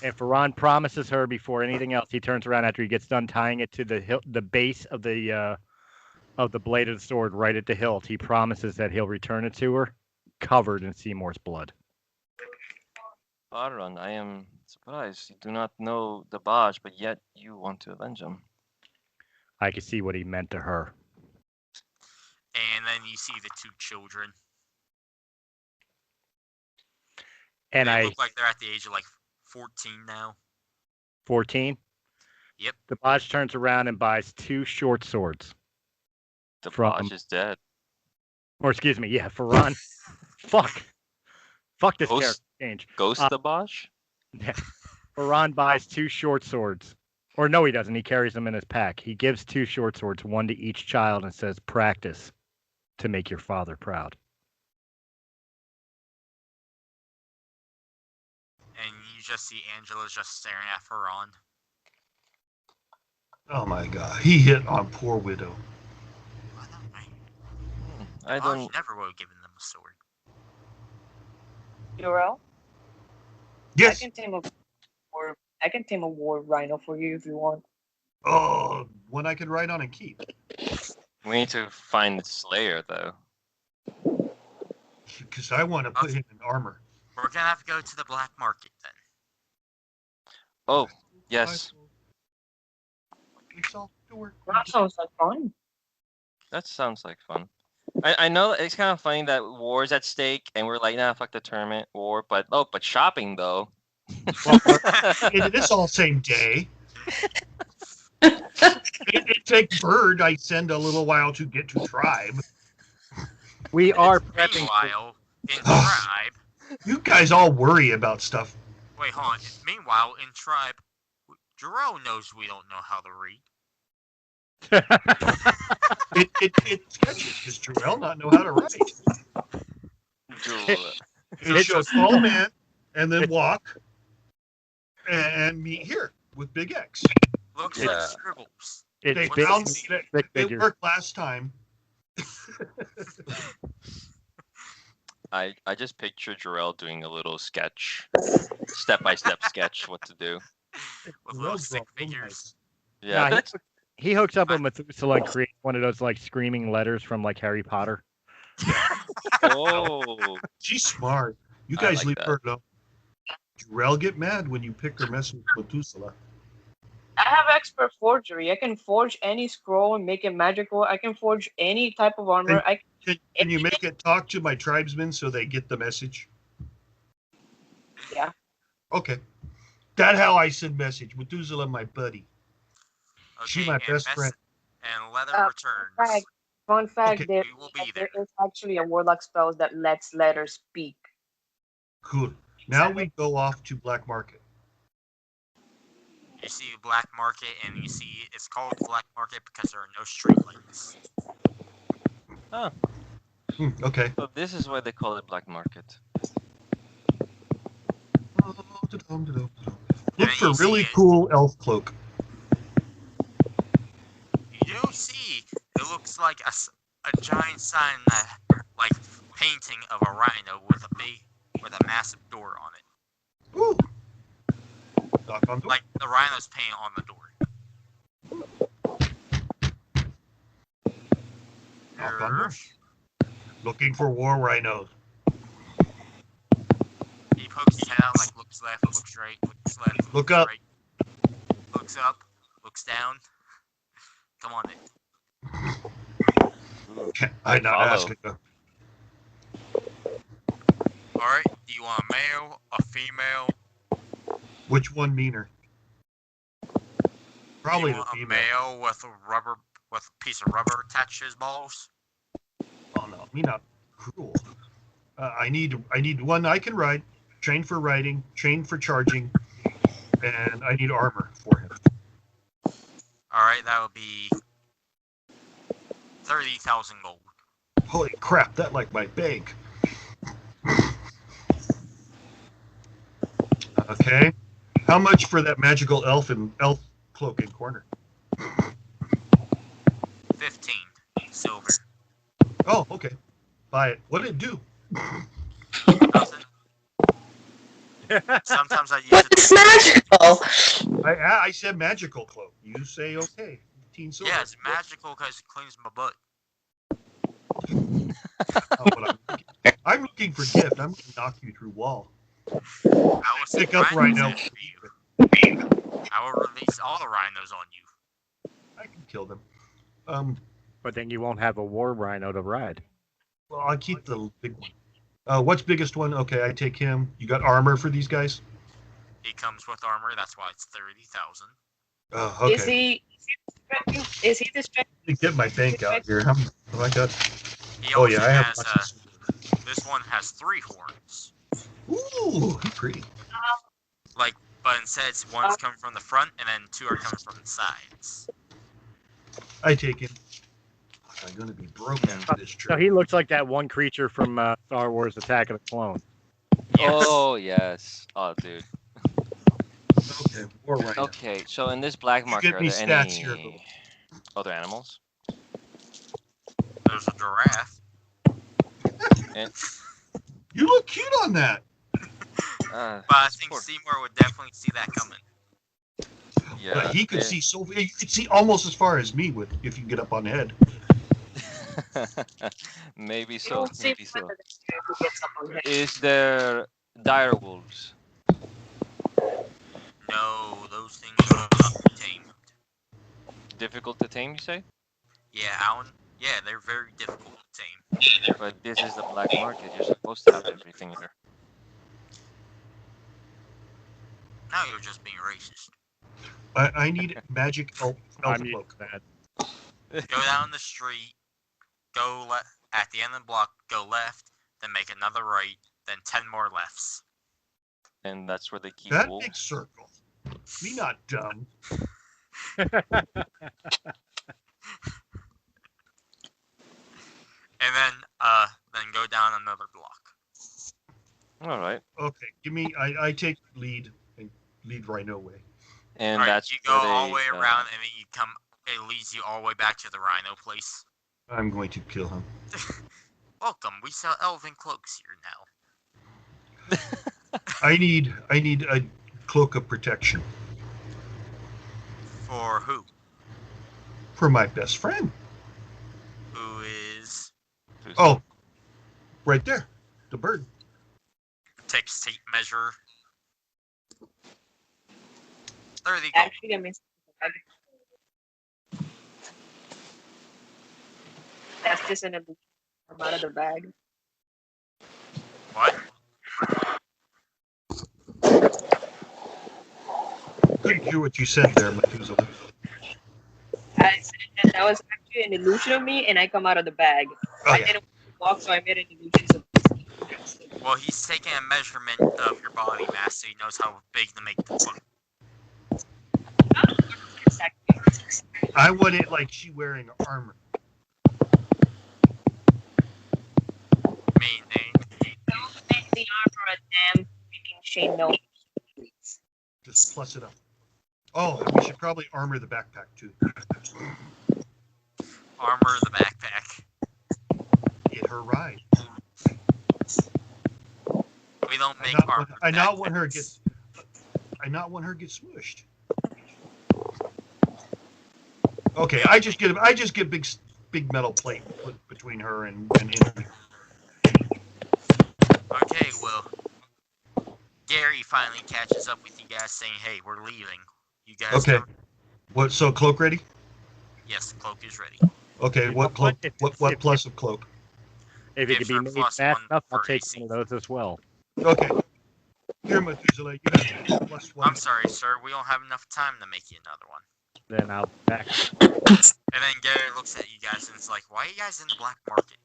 And Ferran promises her before anything else. He turns around after he gets done tying it to the base of the blade of the sword right at the hilt. He promises that he'll return it to her, covered in Seymour's blood. Baron, I am surprised. You do not know the Baj, but yet you want to avenge him. I could see what he meant to her. And then you see the two children. And they look like they're at the age of like 14 now. 14? Yep. The Baj turns around and buys 2 short swords. The Baj is dead. Or excuse me, yeah, Ferran. Fuck this character change. Ghost the Baj? Yeah. Ferran buys 2 short swords. Or no, he doesn't. He carries them in his pack. He gives 2 short swords, one to each child, and says, "Practice to make your father proud." And you just see Angela just staring at Ferran. Oh my god, he hit on poor widow. I don't. Never would have given them a sword. Urel? Yes. I can tame a war rhino for you if you want. Oh, one I can ride on and keep. We need to find the Slayer, though. Because I want to put him in armor. We're gonna have to go to the black market then. Oh, yes. That sounds like fun. That sounds like fun. I know it's kind of funny that war's at stake, and we're like, nah, fuck the tournament, war. But shopping though. Well, it is all same day. it takes Bird. I send a little while to get to Tribe. We are prepping. Meanwhile, in Tribe. You guys all worry about stuff. Wait, hold on. Meanwhile, in Tribe, Jerome knows we don't know how to read. It's sketchy. Does Jarrell not know how to write? It shows tall man and then walk and meet here with big X. Looks like scribbles. It worked last time. I just picture Jarrell doing a little sketch, step-by-step sketch, what to do. With little stick figures. Yeah, nah, he hooks up with Methuselah and creates one of those like screaming letters from like Harry Potter. Oh, she's smart. You guys leave her alone. Jarrell get mad when you pick her mess with Methuselah. I have expert forgery. I can forge any scroll and make it magical. I can forge any type of armor. Can you make it talk to my tribesmen so they get the message? Yeah. Okay. That's how I send message. Methuselah, my buddy. Okay, She's my best friend. And leather returns. Fun fact, Okay. there is actually a warlock spell that lets letters speak. Cool. Now we go off to Black Market. You see Black Market, and you see it's called Black Market because there are no street lights. Oh. Okay. So this is why they call it Black Market. Look for really cool elf cloak. You do see it looks like a giant sign that, like, painting of a rhino with a massive door on it. Ooh. Knock on door. Like the rhino's paint on the door. Knock on door. Looking for war rhinos. He pokes his head out, like looks left, looks right, looks left, Look up. right, looks up, looks down. Come on in. I'm not asking them. Alright, do you want a male, a female? Which one meaner? Probably you want the a female. male with a piece of rubber attached to his balls? Oh no, me not cruel. I need one I can ride, train for riding, train for charging, and I need armor for him. Alright, that would be 30,000 gold. Holy crap, that like my bank. Okay. How much for that magical elf cloak in corner? 15 silver. Oh, okay. Buy it. What did it do? Nothing. Sometimes I use But it. it's magical. I said magical cloak. You say okay. Teen Silver. Yeah, it's magical because it cleans my butt. I'm looking for gift. I'm gonna knock you through wall. I will Pick up Rhino. for you. I will release all the rhinos on you. I can kill them. But then you won't have a war rhino to ride. Well, I'll keep the big one. What's biggest one? Okay, I take him. You got armor for these guys? He comes with armor. That's why it's 30,000. Oh, okay. Is he distracted? Let me get my bank out here. How I got? He Oh also yeah, I have. has. This one has 3 horns. Ooh, pretty. But instead, one's coming from the front, and then 2 are coming from the sides. I take him. I'm gonna be broken after this trip. So he looks like that one creature from Star Wars: Attack of the Clones. Yes. Oh yes. Oh dude. Okay, war rhino. Okay, so in this black market, give are me there stats any here, though. other animals? There's a giraffe. And, You look cute on that. But I think Seymour would definitely see that coming. yeah, But he could see so. He could see almost as far as me with if you get up on the head. Maybe It so. won't seem Maybe so. better than who gets up on him. Is there dire wolves? No, those things are not tamed. Difficult to tame, you say? Yeah, Alan. Yeah, they're very difficult to tame. But this is the black market. You're supposed to have everything here. Now you're just being racist. I need magic elf I'm cloak. used to that. Go down the street. Go at the end of the block. Go left. Then make another right. Then 10 more lefts. And that's where they keep That wolves. big circle. Me not dumb. And then go down another block. All right. Okay, give me. I take lead and lead Rhino way. And Alright, that's you go where all they, the way around, and then you come. It leads you all the way back to the rhino place. I'm going to kill him. Welcome. We sell elven cloaks here now. I need a cloak of protection For who? for my best friend. Who is Oh, right there, the bird. takes tape measure. 30 gold. Actually, I mean, that's just an illusion. I'm out of the bag. What? Couldn't hear what you said there, Methuselah. I said that was actually an illusion of me, and I come out of the bag. Oh, I yeah. didn't walk, so I made an illusion. So Well, he's taking a measurement of your body mass, so he knows how big to make the cloak. I want it like she wearing armor. Meaning, don't make the armor a damn freaking chain. No, please. Just plus it up. Oh, we should probably armor the backpack too. armor the backpack. Get her ride. We don't make armor. I not want her get. I not want her get smushed. Okay, I just get big metal plate put between her and enemy. Okay, well, Gary finally catches up with you guys, saying, "Hey, we're leaving. You guys." Okay. Come? What? So cloak ready? Yes, the cloak is ready. Okay. What cloak? What plus of cloak? If it could be Gives her made plus fast 1 enough, I'll for take AC. one of those as well. Okay. Here, Methuselah, you have plus 1. I'm sorry, sir. We don't have enough time to make you another one. Then I'll back. And then Gary looks at you guys and is like, "Why are you guys in the black market?"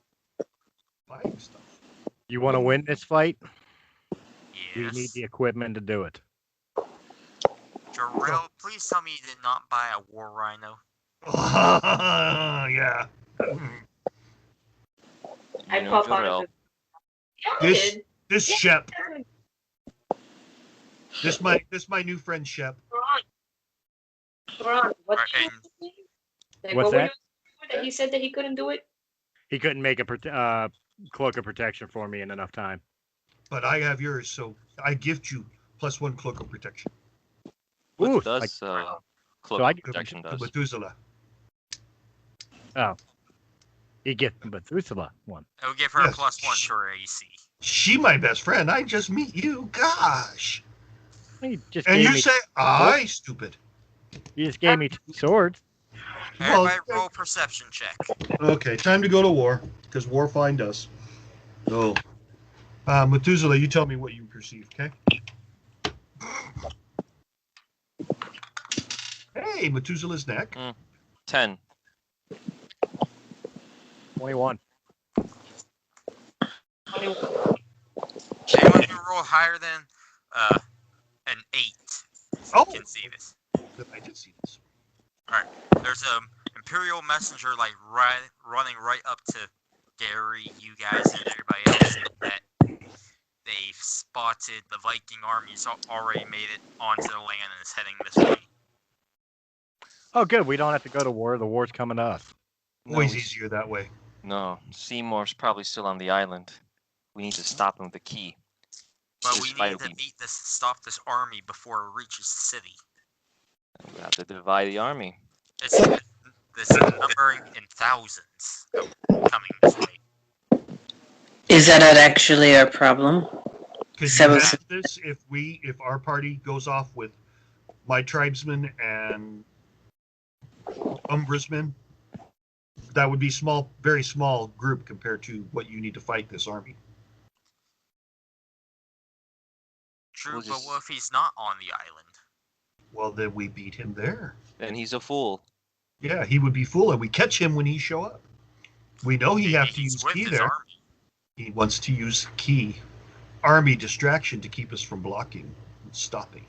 Buying stuff. You want to win this fight? We Yes. need the equipment to do it. Jarrell, please tell me you did not buy a war rhino. Yeah. I You know, pop out Jarrell. of the. Yeah, I This did. this Shep. Yeah. This my new friend Shep. Ron, what Alright, did you and- say? Like, What's what were that? you that he said that he couldn't do it? He couldn't make a cloak of protection for me in enough time. but I have yours, so I gift you +1 cloak of protection. What Ooh, does cloak so I of get- protection To does? Methuselah. Oh. You get Methuselah one. It'll give her Yes. a +1 to her AC. She my best friend. I just meet you. Gosh. You just And gave you me say I stupid. you just gave me 2 swords. Well, Everybody roll a perception check. okay, time to go to war, because war find us. So, Methuselah, you tell me what you perceive, okay? Hey, Methuselah's neck. 10. 21. Anyone who roll higher than an 8 Oh. can see this. I did see this. There's a Imperial messenger like running right up to Gary, you guys, and everybody else that they've spotted the Viking army's already made it onto the land and is heading this way. Oh, good. We don't have to go to war. The war's coming to us. Always No, easier that way. No, Seymour's probably still on the island. We need to stop him with the key. But This we fight need to will be- stop this army before it reaches the city. We have to divide the army. It's this numbering in thousands coming this way. Is that not actually our problem? Could you Seven- handle this if our party goes off with my tribesmen and Umbra's men? That would be small, very small group compared to what you need to fight this army. True, We'll but just- what if he's not on the island? Well, then we beat him there. And he's a fool. Yeah, he would be fool, and we catch him when he show up. We know he Maybe has to he's use with key his there. army. He wants to use key, army distraction to keep us from blocking and stopping.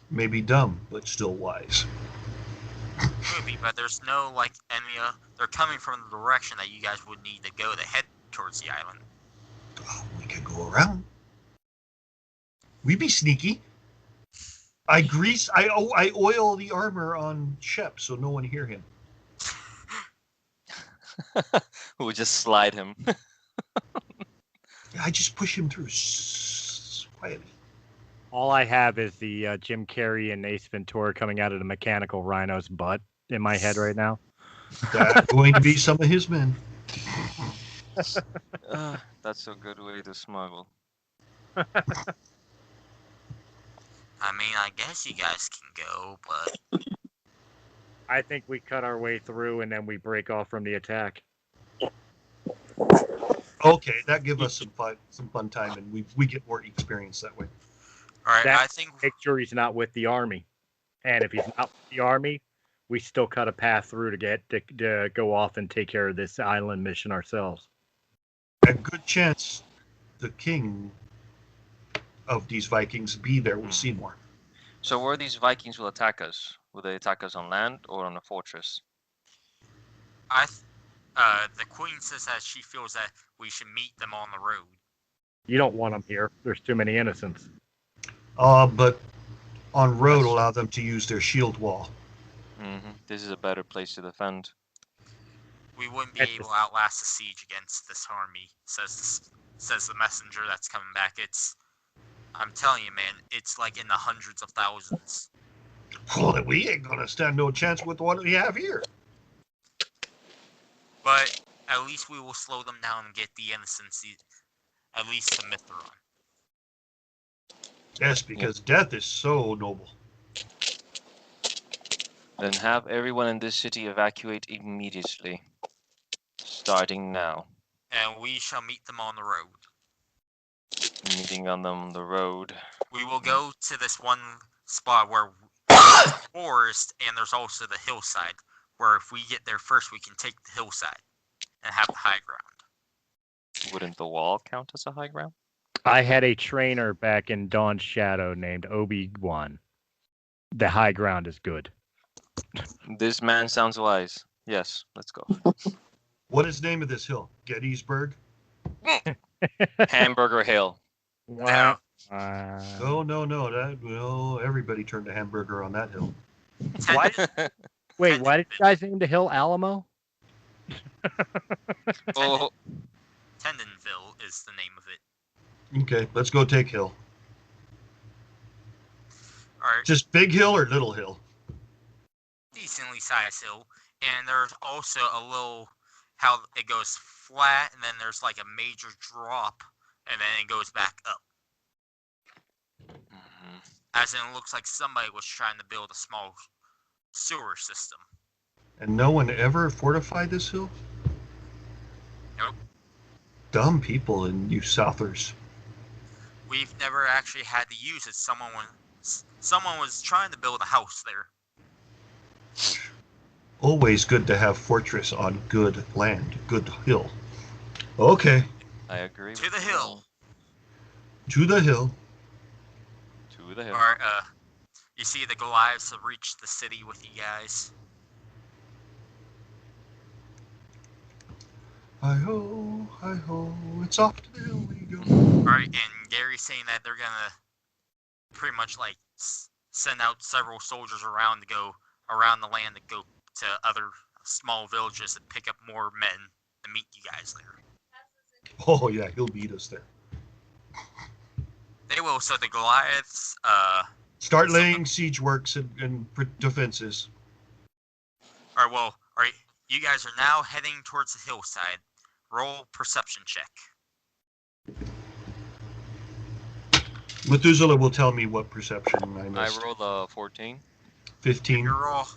Maybe dumb, but still wise. Could be, but there's no like enemy. They're coming from the direction that you guys would need to go to head towards the island. Oh, we could go around. We'd be sneaky. I oil the armor on Shep so no one hear him. We'll just slide him. I just push him through quietly. All I have is the Jim Carrey and Ace Ventura coming out of the mechanical rhino's butt in my head right now. That's going to be some of his men. That's a good way to smuggle. I mean, I guess you guys can go, but I think we cut our way through and then we break off from the attack. Okay, that gives us some fun time, and we get more experience that way. all right. That- I think Make sure he's not with the army. And if he's not with the army, we still cut a path through to go off and take care of this island mission ourselves. A good chance the king of these Vikings be there with Seymour. So where these Vikings will attack us? Will they attack us on land or on a fortress? the queen says that she feels that we should meet them on the road. You don't want them here. There's too many innocents. But on road, allow them to use their shield wall. This is a better place to defend. We wouldn't be able to outlast the siege against this army, says the messenger that's coming back. I'm telling you, man, it's like in the hundreds of thousands. Well, then we ain't gonna stand no chance with what we have here. But at least we will slow them down and get the innocents, at least to Mithron. Yes, because death is so noble. Then have everyone in this city evacuate immediately. Starting now. And we shall meet them on the road. Meeting on them the road. We will go to this one spot where there's a forest and there's also the hillside, where if we get there first, we can take the hillside and have the high ground. Wouldn't the wall count as a high ground? I had a trainer back in Dawn's Shadow named Obi-Wan. The high ground is good. This man sounds wise. Yes, let's go. What is the name of this hill? Gettysburg? Hamburger Hill. Wow. No. Everybody turned to hamburger on that hill. Why did you guys name the hill Alamo? Oh, Tendonville is the name of it. Okay, let's go take hill. Alright, Just big hill or little hill? decently sized hill. And there's also a little, how it goes flat, and then there's like a major drop, and then it goes back up. Mhm. As in, it looks like somebody was trying to build a small sewer system. And no one ever fortified this hill? Nope. Dumb people in you Southers. We've never actually had to use it. Someone was trying to build a house there. Always good to have fortress on good land, good hill. Okay, I agree. To with the you. hill. to the hill. To the hill. Alright, you see the Goliaths have reached the city with you guys. Hi-ho, hi-ho, it's off to the hill we go. Alright, and Gary's saying that they're gonna pretty much like send out several soldiers around to go around the land to go to other small villages and pick up more men to meet you guys there. Oh yeah, he'll beat us there. They will. So the Goliaths, Start laying siege works and defenses. alright, you guys are now heading towards the hillside. Roll perception check. Methuselah will tell me what perception I I missed. rolled a 14. 15. If you roll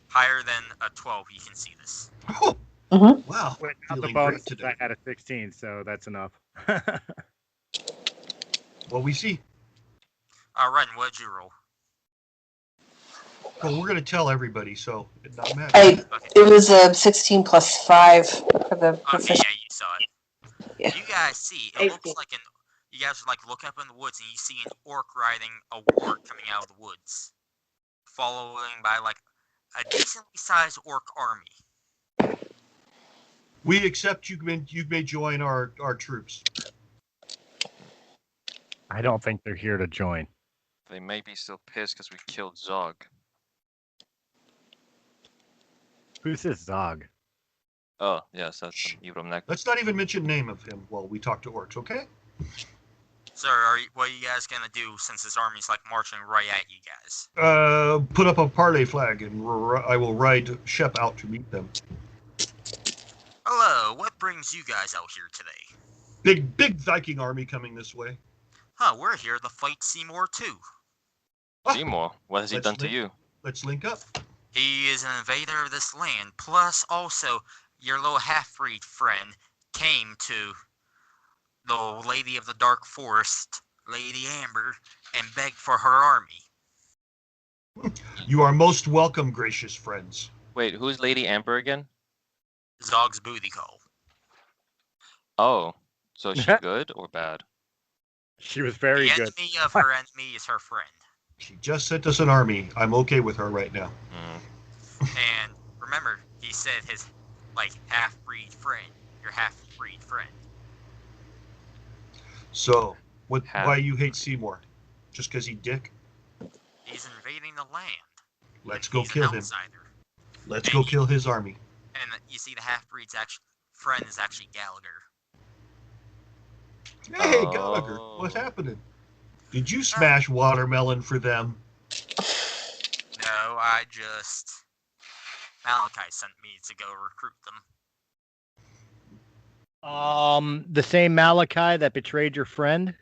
higher than a 12, you can see this. Oh, Mhm. wow. Wait, not the Feeling bonus. great today. I had a 16, so that's enough. What we see. Ren, what did you roll? Well, we're going to tell everybody, so it doesn't matter. It was a 16 plus 5 for the Okay, proficiency. yeah, you saw it. Yeah. You guys see, it 18. looks like you guys are like look up in the woods and you see an orc riding a wart coming out of the woods, following by like a decently sized orc army. We accept you may join our troops. I don't think they're here to join. They may be still pissed because we killed Zog. Who's this Zog? Oh, yes, that's Shh. Ibram Neck. Let's not even mention name of him while we talk to orcs, okay? So, what are you guys gonna do since this army's like marching right at you guys? Put up a parley flag, and I will ride Shep out to meet them. Hello, what brings you guys out here today? Big Viking army coming this way. Huh, we're here to fight Seymour too. Ah, Seymour, what has he let's done to link- you? Let's link up. He is an invader of this land, plus also your little half-breed friend came to the Lady of the Dark Forest, Lady Amber, and begged for her army. You are most welcome, gracious friends. Wait, who's Lady Amber again? Zog's booty call. Oh, so is she good or bad? She was very The good. enemy of her enemy is her friend. She just sent us an army. I'm okay with her right now. And remember, he said his half-breed friend. Your half-breed friend. So, why Half- you hate Seymour? Just because he dick? He's invading the land. Let's and go he's kill an him. outsider. Let's go kill his army. And you see, the half-breed's friend is actually Gallagher. Hey, Gallagher, what's happening? Did you smash watermelon for them? No, Malachi sent me to go recruit them. The same Malachi that betrayed your friend?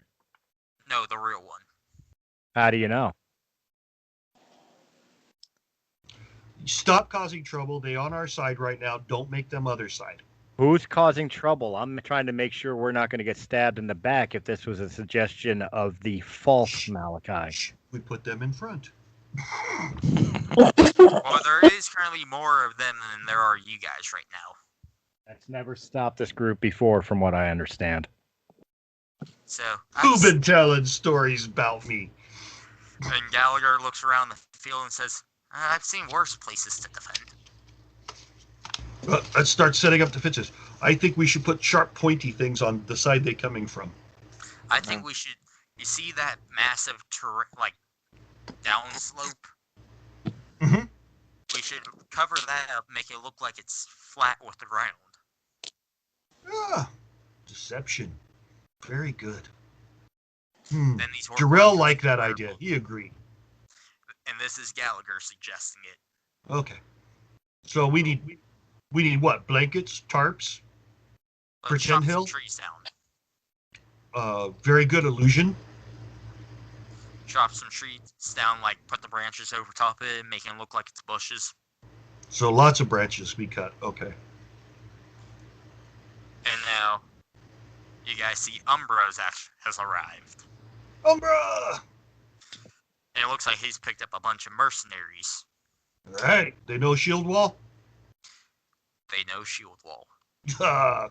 No, the real one. How do you know? Stop causing trouble. They on our side right now. Don't make them other side. Who's causing trouble? I'm trying to make sure we're not going to get stabbed in the back if this was a suggestion of the Malachi. Shh, we put them in front. Well, there is currently more of them than there are you guys right now. That's never stopped this group before, from what I understand. So, Who been telling stories about me? and Gallagher looks around the field and says, I've seen worse places to defend. Let's start setting up defenses. I think we should put sharp, pointy things on the side they're coming from. I think we should, you see that massive downslope? Mhm. We should cover that up, make it look like it's flat with the ground. Ah, deception. Very good. Then these orc Jarrell monsters liked that are idea. terrible. He agreed. And this is Gallagher suggesting it. Okay. So we need what? Blankets, tarps, Let's Pretend chop some hill? trees down. Very good illusion. Chop some trees down, like put the branches over top of it, making it look like it's bushes. So lots of branches we cut. Okay. And now, you guys see Umbros has arrived. Umbra! And it looks like he's picked up a bunch of mercenaries. All right. They know shield wall? They know shield wall.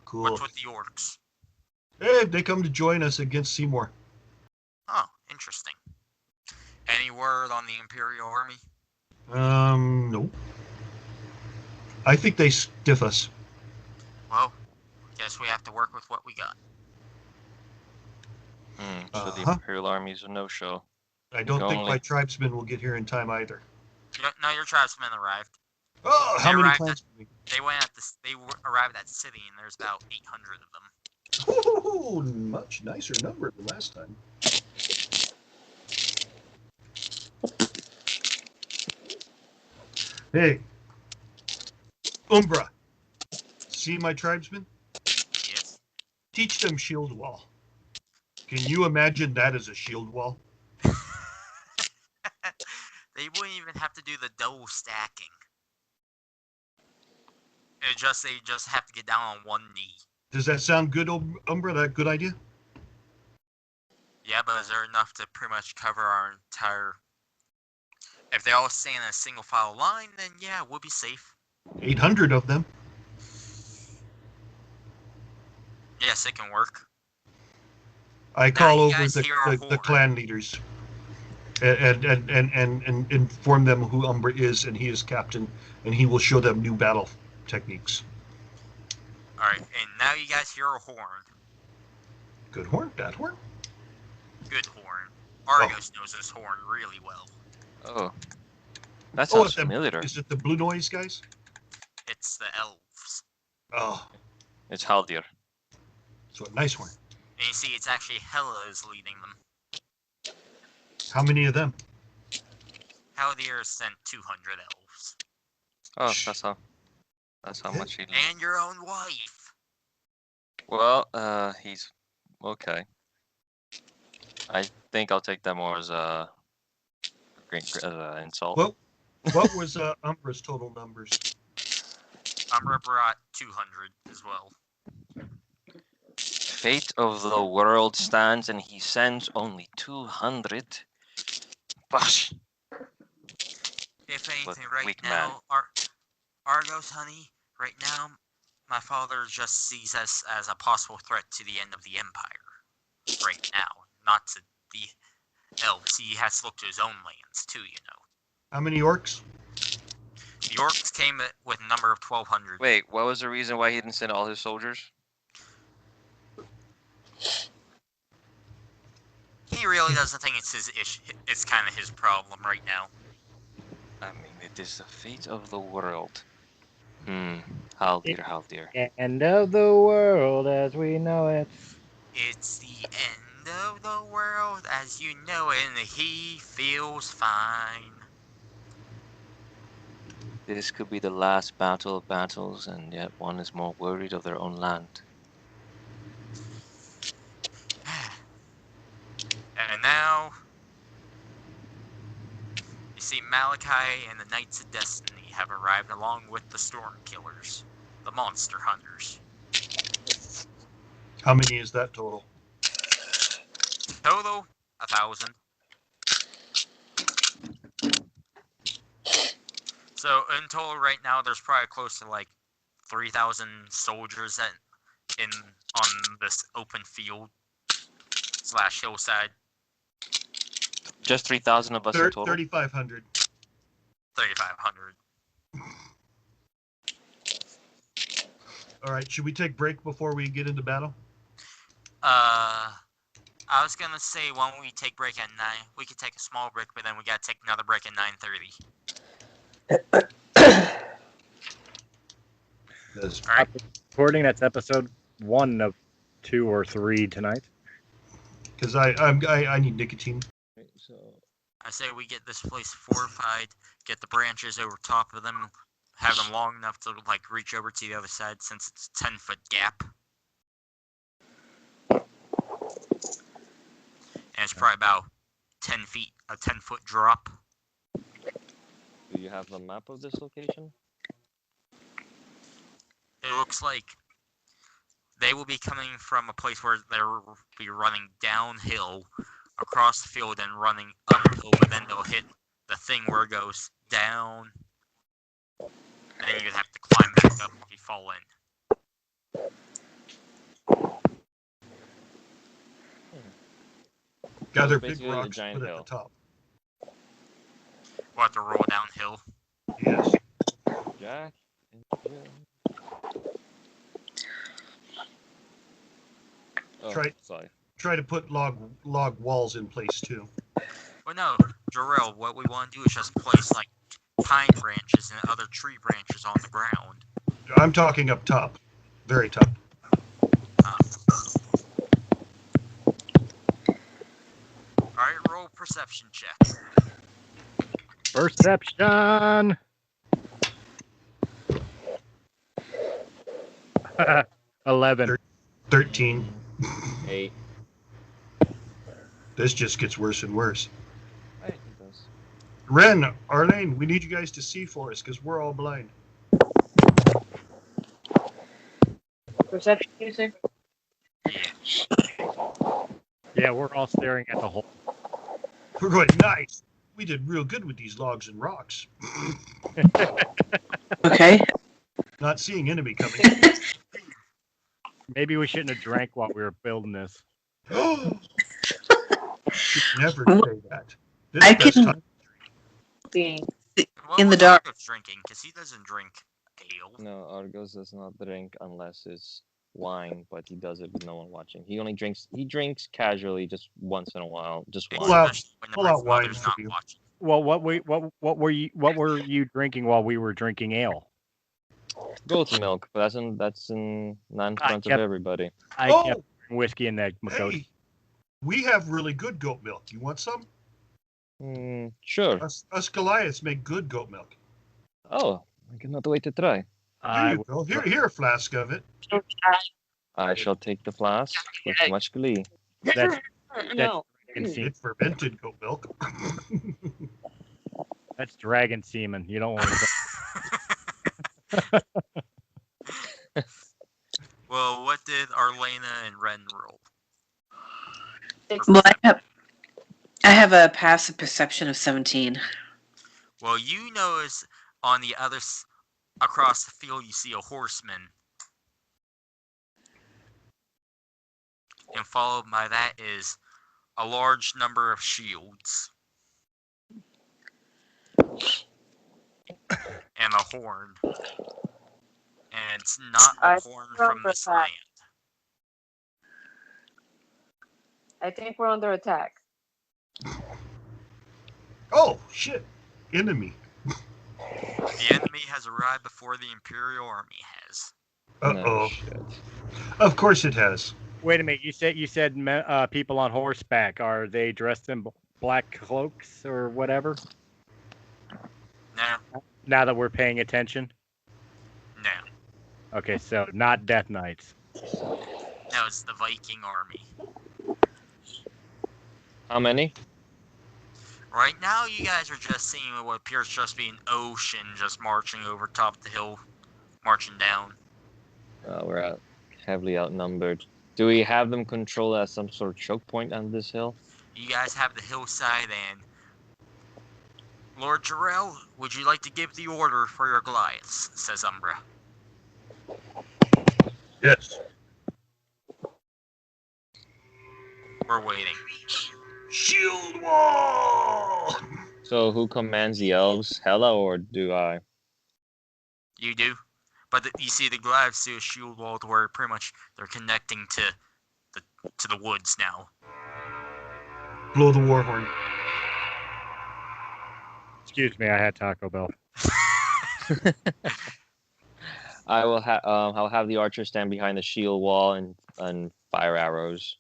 Cool. What's with the orcs? Hey, they come to join us against Seymour. Oh, interesting. Any word on the Imperial Army? No. I think they stiff us. Well, guess we have to work with what we got. So the Imperial Army's a no-show. I don't think my tribesmen will get here in time either. No, your tribesmen arrived. Oh, how many clansmen? They went at this. They arrived at the city, and there's about 800 of them. Oh, much nicer number than last time. Hey, Umbra, see my tribesmen? Yes. Teach them shield wall. Can you imagine that as a shield wall? They wouldn't even have to do the double stacking. They just have to get down on one knee. Does that sound good, Umbra? That good idea? Yeah, but is there enough to pretty much cover our entire... If they all stay in a single file line, then yeah, we'll be safe. 800 of them. Yes, it can work. I call over the clan leaders and inform them who Umbra is, and he is captain, and he will show them new battle techniques. Alright, and now you guys hear a horn. Good horn, bad horn? Good horn. Argos knows this horn really well. Oh. That sounds familiar. Is it the blue noise guys? It's the elves. Oh. It's Haldir. So a nice horn. And you see, it's actually Hela is leading them. How many of them? Haldir sent 200 elves. Oh, that's how much he needs. And your own wife. Well, he's okay. I think I'll take that more as a insult. What was Umbra's total numbers? Umbra brought 200 as well. Fate of the world stands, and he sends only 200. Gosh. If anything, right now, Argos, honey, right now, my father just sees us as a possible threat to the end of the Empire. Right now, not to the elves. He has to look to his own lands, too, you know. How many orcs? The orcs came with a number of 1,200. Wait, what was the reason why he didn't send all his soldiers? He really doesn't think it's his issue. It's kind of his problem right now. I mean, it is the fate of the world. Haldir. End of the world as we know it. It's the end of the world as you know it, and he feels fine. This could be the last battle of battles, and yet one is more worried of their own land. And now, you see Malachi and the Knights of Destiny have arrived along with the Storm Killers, the Monster Hunters. How many is that total? Total, 1,000. So in total right now, there's probably close to like 3,000 soldiers on this open field / hillside. Just 3,000 of us in total? 3,500. 3,500. All right, should we take break before we get into battle? I was gonna say, why don't we take break at 9? We could take a small break, but then we gotta take another break at 9:30. That's All right. Recording, that's episode 1 of 2 or 3 tonight. Because I need nicotine. Right, so I say we get this place fortified, get the branches over top of them, have them long enough to like reach over to the other side since it's a 10-foot gap. And it's probably about 10 feet, a 10-foot drop. do you have a map of this location? It looks like they will be coming from a place where they'll be running downhill across the field and running uphill, but then they'll hit the thing where it goes down, and then you'd have to climb back up if you fall in. Gather basically big a rocks, giant put at hill. the top. We'll have to roll downhill. Yes. Jack and Jill. Oh, Try- sorry. Try to put log walls in place too. Well, no, Jarrell, what we want to do is just place like pine branches and other tree branches on the ground. I'm talking up top, very top. Alright, roll perception check. Perception. 11. 13. 8. This just gets worse and worse. Right, it does. Ren, Arlene, we need you guys to see for us because we're all blind. Perception, you say? Yeah, we're all staring at the hole. We're going, nice. We did real good with these logs and rocks. Okay. Not seeing enemy coming. Maybe we shouldn't have drank while we were building this. Should never say that. This I best can- time. Being. What In the was dark. Argo's drinking? Because he doesn't drink ale. No, Argos does not drink unless it's wine, but he does it with no one watching. He drinks casually just once in a while, just Pull wine. out- Especially when pull the out wine mother's for not you. watching. Well, what were you drinking while we were drinking ale? Goat's milk, but that's not in front of kept- everybody. I Oh! kept whiskey in that goat. Hey, we have really good goat milk. You want some? Sure. Us Goliaths make good goat milk. Oh, I cannot wait to try. Here I you go. Here a flask of it. I shall take the flask with much glee. that's No. dragon semen. It's fermented goat milk. That's dragon semen. You don't want to. Well, what did Arlena and Ren roll? Well, I have a passive perception of 17. Well, you notice on the other across the field you see a horseman, and followed by that is a large number of shields and a horn, and it's not I the horn from this remember land. I think we're under attack. Oh, shit. Enemy. The enemy has arrived before the Imperial Army has. Uh-oh. No shit. Of course it has. Wait a minute. You said people on horseback. Are they dressed in black cloaks or whatever? No, Now that we're paying attention. no, Okay, so not Death Knights. no, it's the Viking army. How many? Right now, you guys are just seeing what appears just be an ocean just marching over top of the hill, marching down. We're heavily outnumbered. Do we have them controlled at some sort of choke point on this hill? You guys have the hillside, and Lord Jarrell, would you like to give the order for your Goliaths? Says Umbra. Yes. We're waiting. Shield wall! So who commands the elves? Hela or do I? You do, but you see the Goliaths do a shield wall to where pretty much they're connecting to the woods now. Blow the war horn. Excuse me, I had Taco Bell. I'll have the archer stand behind the shield wall and fire arrows.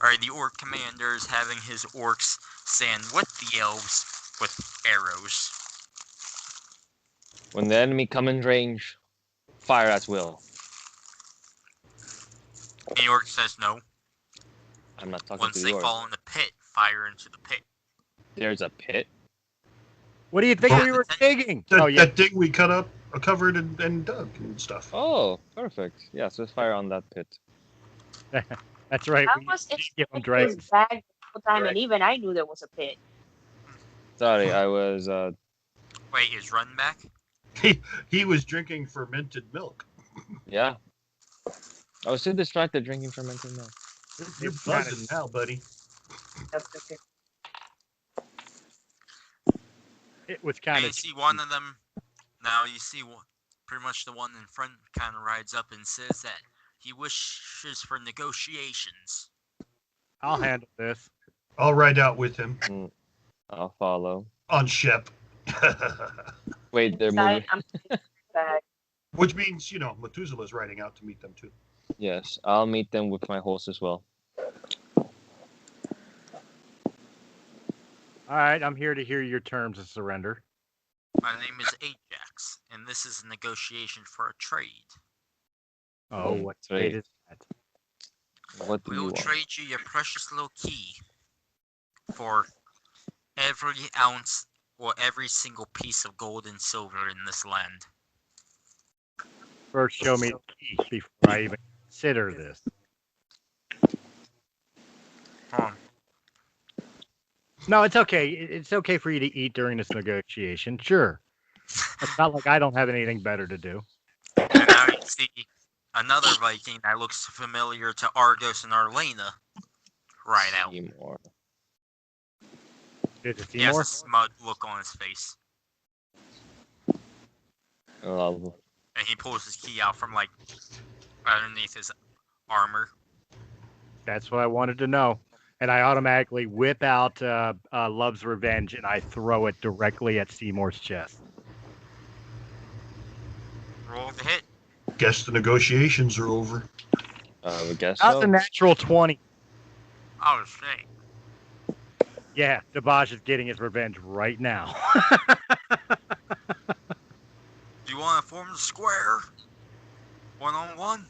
Alright, the orc commander is having his orcs stand with the elves with arrows. When the enemy come in range, fire at will. The orc says no. I'm not talking Once to they the orc. fall in the pit, fire into the pit. There's a pit. What do you think Yeah, we were that's- digging? That, Oh yeah, that thing we cut up, covered, and dug and stuff. Oh, perfect. Yeah, so fire on that pit. that's right. I We was did give them in his dragons. bag the whole time, and even I knew there was a pit. Sorry, I was Wait, is Run back? He was drinking fermented milk. yeah. I was too distracted drinking fermented milk. You're It's kinda- buzzing now, buddy. Okay. It was And kind you of. see one of them, now you see pretty much the one in front kind of rides up and says that he wishes for negotiations. I'll handle this. I'll ride out with him I'll follow. on Shep. Wait, they're moving. I'm back. Which means, Methuselah's riding out to meet them too. Yes, I'll meet them with my horse as well. All right, I'm here to hear your terms of surrender. My name is Ajax, and this is a negotiation for a trade. Oh, what trade is that? What do We you will want? trade you your precious little key for every ounce or every single piece of gold and silver in this land. First, show me the key before I even consider this. Hold on. No, it's okay. It's okay for you to eat during this negotiation. Sure. It's not like I don't have anything better to do. And now you see another Viking that looks familiar to Argos and Arlena ride out. Seymour. Did you see He has more? a smug look on his face. Oh, And he pulls his key out from, like, underneath his armor. That's what I wanted to know. And I automatically whip out Love's Revenge and I throw it directly at Seymour's chest. Roll the hit. Guess the negotiations are over. I guess That's so. a natural 20. Oh, shit. Yeah, Dabaj is getting his revenge right now. Do you want to form the square? One-on-one?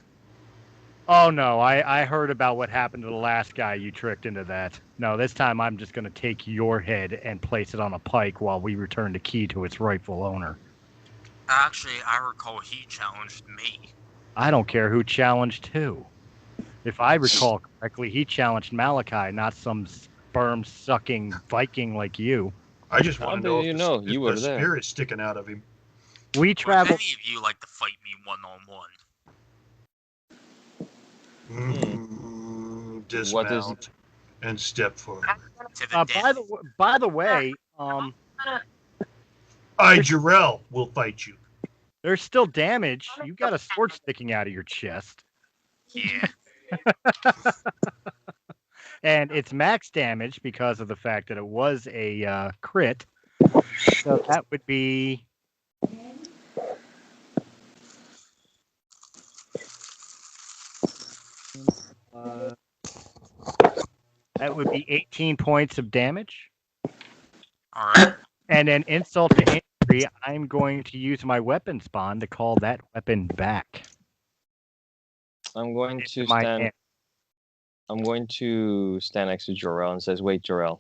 Oh no, I heard about what happened to the last guy you tricked into that. No, this time I'm just going to take your head and place it on a pike while we return the key to its rightful owner. Actually, I recall he challenged me. I don't care who challenged who. If I recall correctly, he challenged Malachi, not some sperm-sucking Viking like you. I just How want to do know you if know? the, You if were the there. spirit's sticking out of him. We Would traveled. any of you like to fight me one-on-one? Dismount and step forward. To the death. By the way, Jarrell will fight you. there's still damage. You got a sword sticking out of your chest, Yeah. and it's max damage because of the fact that it was a crit. So that would be. That would be 18 points of damage. All right. And then insult to injury, I'm going to use my weapons bond to call that weapon back. I'm going to My stand. hand. I'm going to stand next to Jarrell and says, "Wait, Jarrell,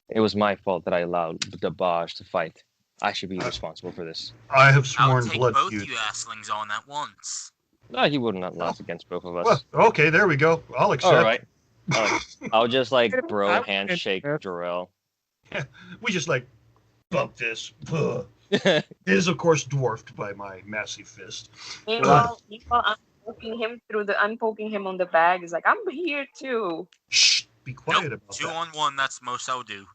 it was my fault that I allowed the Baj to fight. I should be responsible for this." I have I'll sworn take blood both feud. you asslings on at once. No, he would not last against both of us. Well, okay, there we go. I'll accept. All right. I'll just like I bro wouldn't handshake care. Jarrell. We just bump this. It is, of course, dwarfed by my massive fist. Meanwhile, I'm poking him on the bag. He's like, I'm here too. Shh, be quiet Nope. about 2-on-1, that's most I'll do.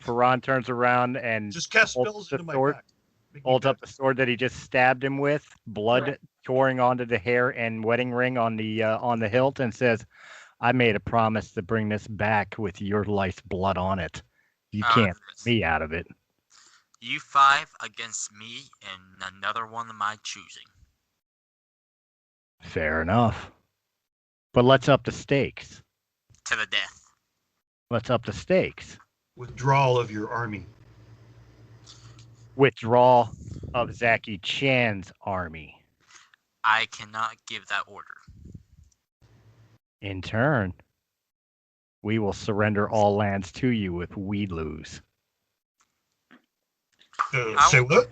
Ferran turns around and that. Just cast holds spells the into my sword. back. Make me Holds up fat. the sword that he just stabbed him with, blood pouring onto the hair and wedding ring on the hilt, and says, "I made a promise to bring this back with your life's blood on it. You can't get me out of it." You 5 against me and another one of my choosing. Fair enough. But let's up the stakes. to the death. Let's up the stakes. Withdrawal of your army. Withdrawal of Zacky Chan's army. I cannot give that order. In turn, we will surrender all lands to you if we lose. Say what?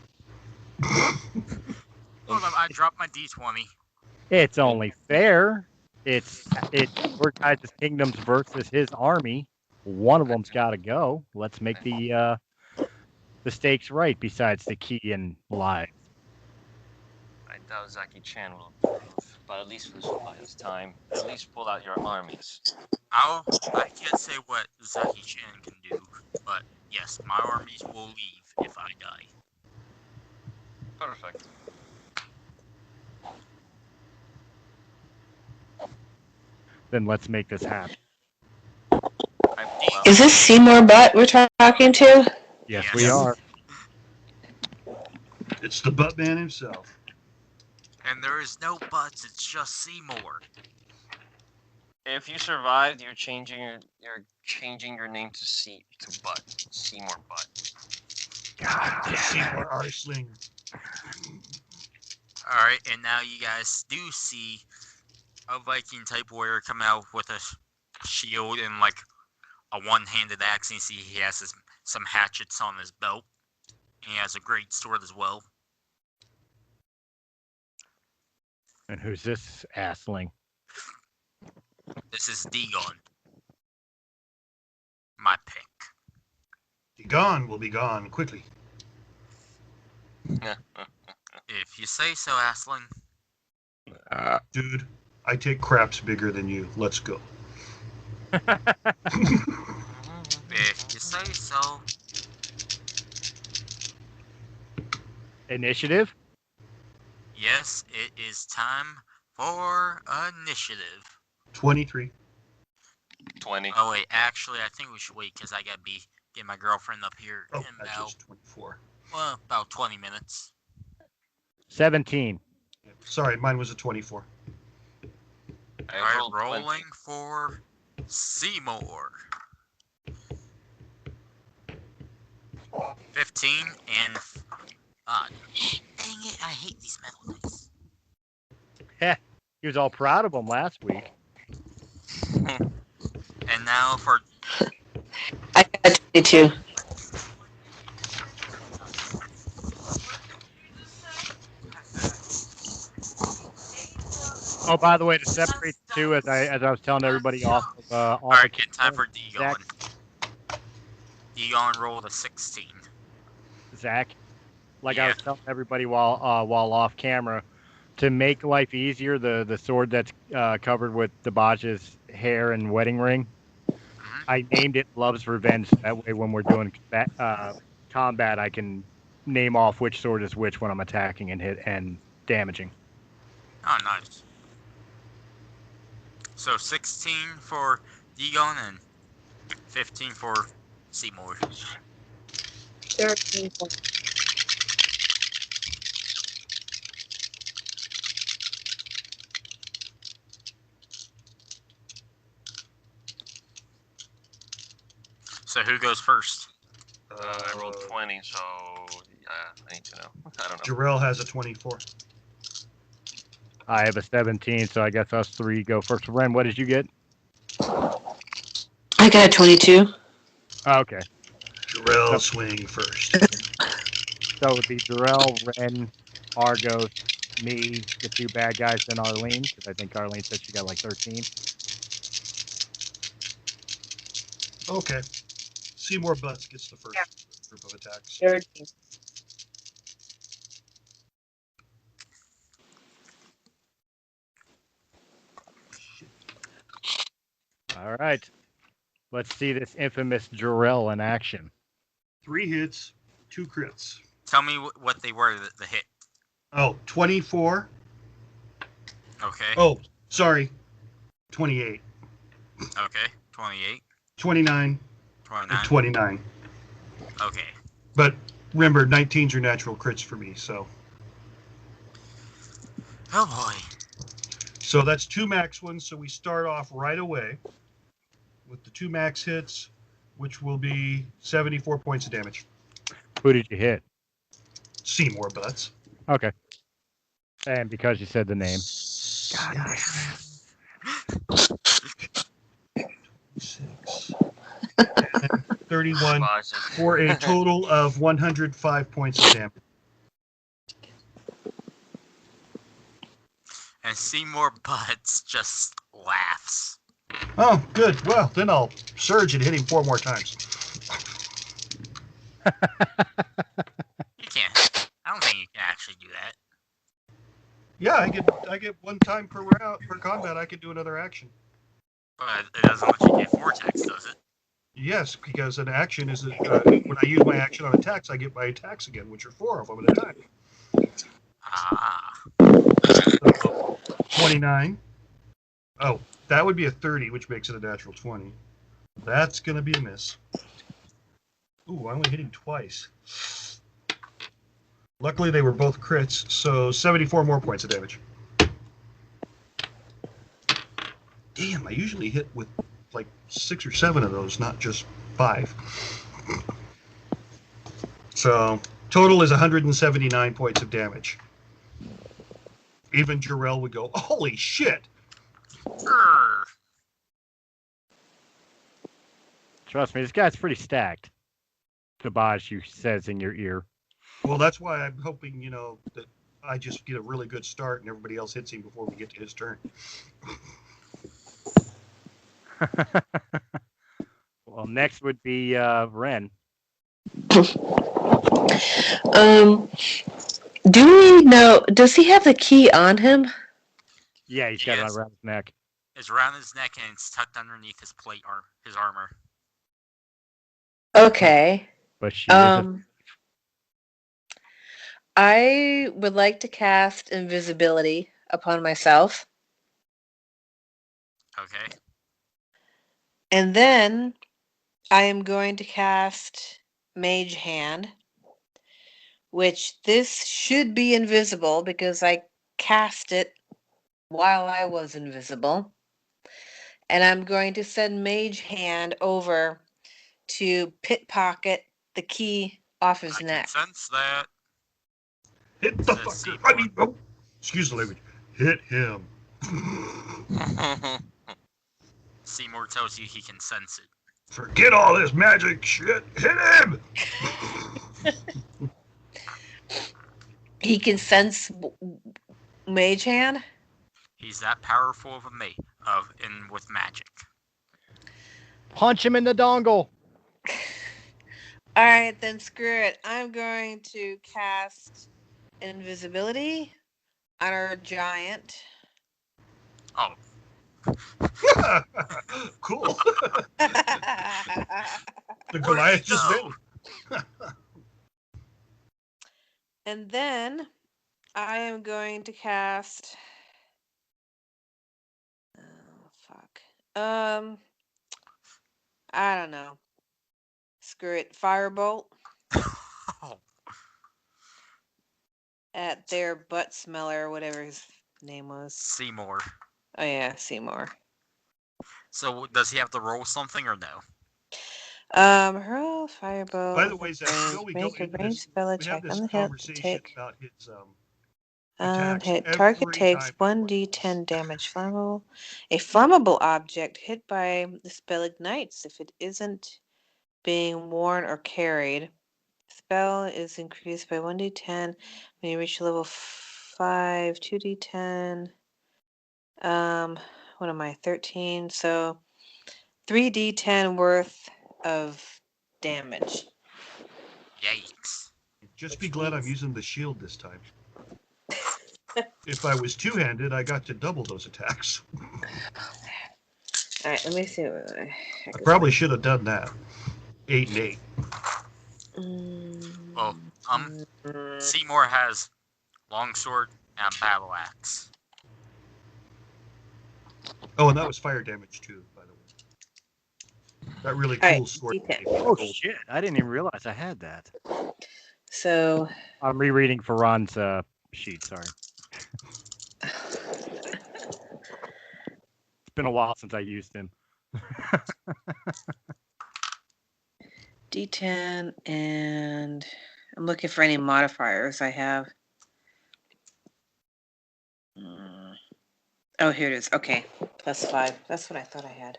Hold on, I dropped my D20. It's only fair. It's your guys' kingdoms versus his army. One of them's got to go. Let's make the stakes right. Besides the key and lives. I doubt Zacky Chan will approve, but at least for his time, at least pull out your armies. I can't say what Zacky Chan can do, but yes, my armies will leave if I die. Perfect. Then let's make this happen. I pull out Is this Seymour Butt we're talking to? Yes, Yes. we are. It's the butt man himself. And there is no buts, it's just Seymour. If you survived, you're changing your name to Butt. Seymour Butt. God damn it. Seymour Arsling. Alright, and now you guys do see a Viking type warrior come out with a shield and like a one-handed axe. And you see he has some hatchets on his belt. And he has a great sword as well. And who's this assling? This is Dagon. My pick. Be gone will be gone quickly. If you say so, Asling. Dude, I take craps bigger than you. Let's go. If you say so. Initiative? Yes, it is time for initiative. 23. 20. Oh wait, actually, I think we should wait because I gotta get my girlfriend up here Oh, in that's about just 24. about 20 minutes. 17. Sorry, mine was a 24. I Alright, rolled 20. rolling for Seymour. 15 and dang it! I hate these metal dice. He was all proud of him last week. And now for I got 22. Oh, by the way, to separate the two, as I was telling everybody off of alright, get time for Dagon. Zach. Dagon rolled a 16. Zach, like Yeah. I was telling everybody while off camera, to make life easier, the sword that's covered with Dabaj's hair and wedding ring, I named it Love's Revenge. That way, when we're doing combat, I can name off which sword is which when I'm attacking and damaging. Oh, nice. So 16 for Dagon and 15 for Seymour. 13 points. So who goes first? I rolled 20, so yeah, I need to know. I don't know. Jarrell has a 24. I have a 17, so I guess us three go first. Ren, what did you get? I got 22. Oh, okay. Jarrell swing first. So it would be Jarrell, Ren, Argos, me, the two bad guys, then Arlene, because I think Arlene said she got like 13. Okay. Seymour Butts gets the first group of attacks. 13. All right. Let's see this infamous Jarrell in action. 3 hits, 2 crits. Tell me what they were, the hit. Oh, 24. Okay. Oh, sorry. 28. Okay. 28. 29. 29. And 29. Okay. But remember, 19s are natural crits for me, so. Oh boy. So that's 2 max ones, so we start off right away. 2 max hits, which will be 74 points of damage. Who did you hit? Seymour Butts. Okay. And because you said the name. God Yeah. damn it. 6 and 31 Baj. for a total of 105 points of damage. And Seymour Butts just laughs. Oh, good. Well, then I'll surge and hit him 4 more times. You can't. I don't think you can actually do that. Yeah, I get 1 time per round per combat. I can do another action. But it doesn't let you get vortex, does it? Yes, because an action is when I use my action on attacks, I get my attacks again, which are 4 of them at a time. Ah. So, 29. Oh, that would be a 30, which makes it a natural 20. That's gonna be a miss. Ooh, I only hit him twice. Luckily, they were both crits, so 74 more points of damage. Damn, I usually hit with like 6 or 7 of those, not just 5. So, total is 179 points of damage. Even Jarrell would go, holy shit! Grr. Trust me, this guy's pretty stacked. The Baj says in your ear. Well, that's why I'm hoping, that I just get a really good start and everybody else hits him before we get to his turn. Well, next would be Ren. Do we know? Does he have the key on him? Yeah, he's got it Yes. around his neck. It's around his neck and it's tucked underneath his his armor. Okay. But she is I would like to cast invisibility upon myself, Okay. and then I am going to cast Mage Hand, which this should be invisible because I cast it while I was invisible. And I'm going to send Mage Hand over to pickpocket the key off his I can neck. sense that. Hit the Says fucker! Seymour. I mean, oh, excuse the language. Hit him. Seymour tells you he can sense it. Forget all this magic shit. Hit him! He can sense Mage Hand? He's that powerful of a mate with magic. punch him in the dongle. All right, then screw it. I'm going to cast invisibility on our giant. Oh, Cool. The Goliath just no. vanished. And then I am going to cast. Oh, fuck. I don't know. Screw it. Firebolt Oh, at their butt smeller, whatever his name was. Seymour. Oh, yeah, Seymour. So does he have to roll something or no? Hurl firebolt. By the way, Zach, range. Make a into ranged this, spell we have attack this on the hit. conversation Take. about his attacks Hit. every Target takes time. 1d10 damage. Flammable. A flammable object hit by the spell ignites if it isn't being worn or carried. Spell is increased by 1d10 when you reach level 5. 2d10. What am I? 13. So 3d10 worth of damage. Yikes. Just be glad I'm using the shield this time. If I was two-handed, I got to double those attacks. All right, let me see what I probably should have done that. 8 and 8. Well, Seymour has longsword and battle axe. Oh, and that was fire damage too, by the way. That really cool Alright, sword. D10. Oh shit! I didn't even realize I had that. So I'm rereading for Ron's sheet. Sorry, it's been a while since I used him. D10, and I'm looking for any modifiers I have. Oh, here it is. Okay, +5. That's what I thought I had.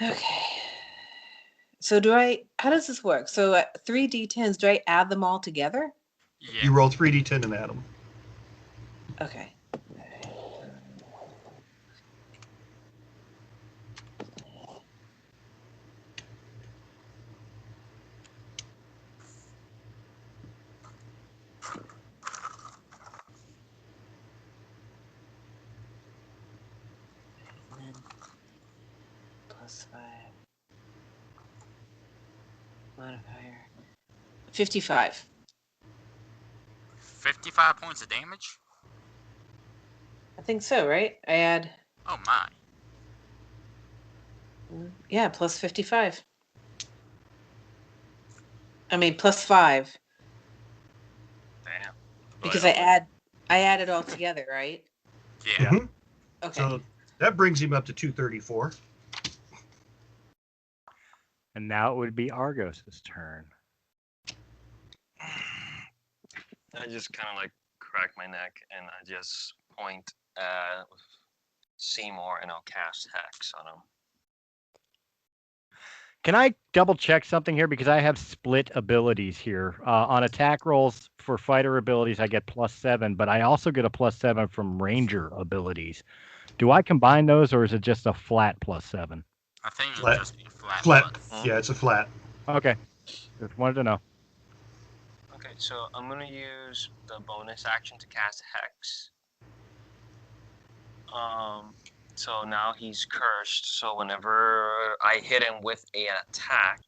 Okay. So how does this work? So 3 D10s, do I add them all together? Yeah. You roll 3d10 and add them. Okay. And then +5. Modifier. 55. 55 points of damage? I think so, right? I add, Oh my. yeah, +55. I mean, +5. Damn. Because Well, I add it all together, right? Yeah. Mhm. Okay. So that brings him up to 234. And now it would be Argos's turn. I just kind of like crack my neck and I just point at Seymour and I'll cast Hex on him. Can I double check something here? Because I have split abilities here. On attack rolls for fighter abilities, I get +7, but I also get a +7 from ranger abilities. Do I combine those, or is it just a flat +7? I think it would Flat. just be flat. Flat. plus. Yeah, it's a flat. Okay. Just wanted to know. Okay, so I'm gonna use the bonus action to cast Hex. So now he's cursed. So whenever I hit him with an attack,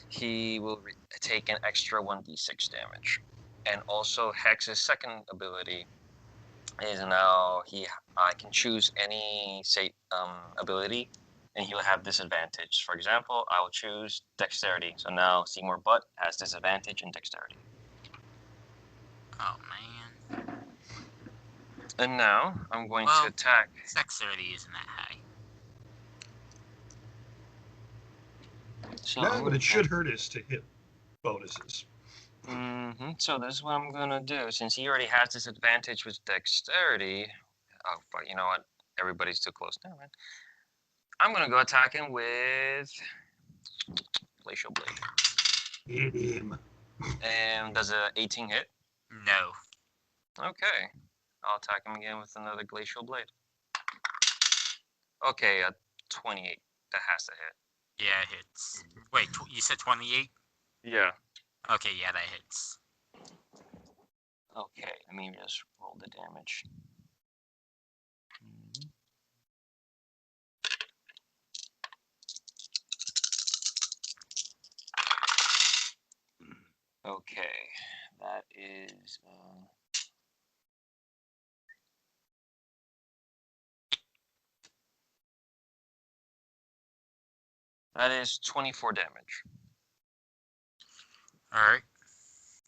he will take an extra 1d6 damage. And also Hex's second ability is now I can choose any ability, and he'll have disadvantage. For example, I will choose Dexterity. So now Seymour Butt has disadvantage in Dexterity. Oh man. And now I'm going Well, to attack. Dexterity isn't that high. So No, but it should hurt us to hit bonuses. So this is what I'm gonna do. Since he already has this advantage with Dexterity, oh, but you know what? Everybody's too close now, man. I'm gonna go attack him with Glacial Blade. Hit him. And does a 18 hit? No. Okay. I'll attack him again with another Glacial Blade. Okay, a 28. That has to hit. Yeah, it hits. Wait, you said 28? Yeah. Okay, yeah, that hits. Okay, let me just roll the damage. Okay, that is that is 24 damage. Alright.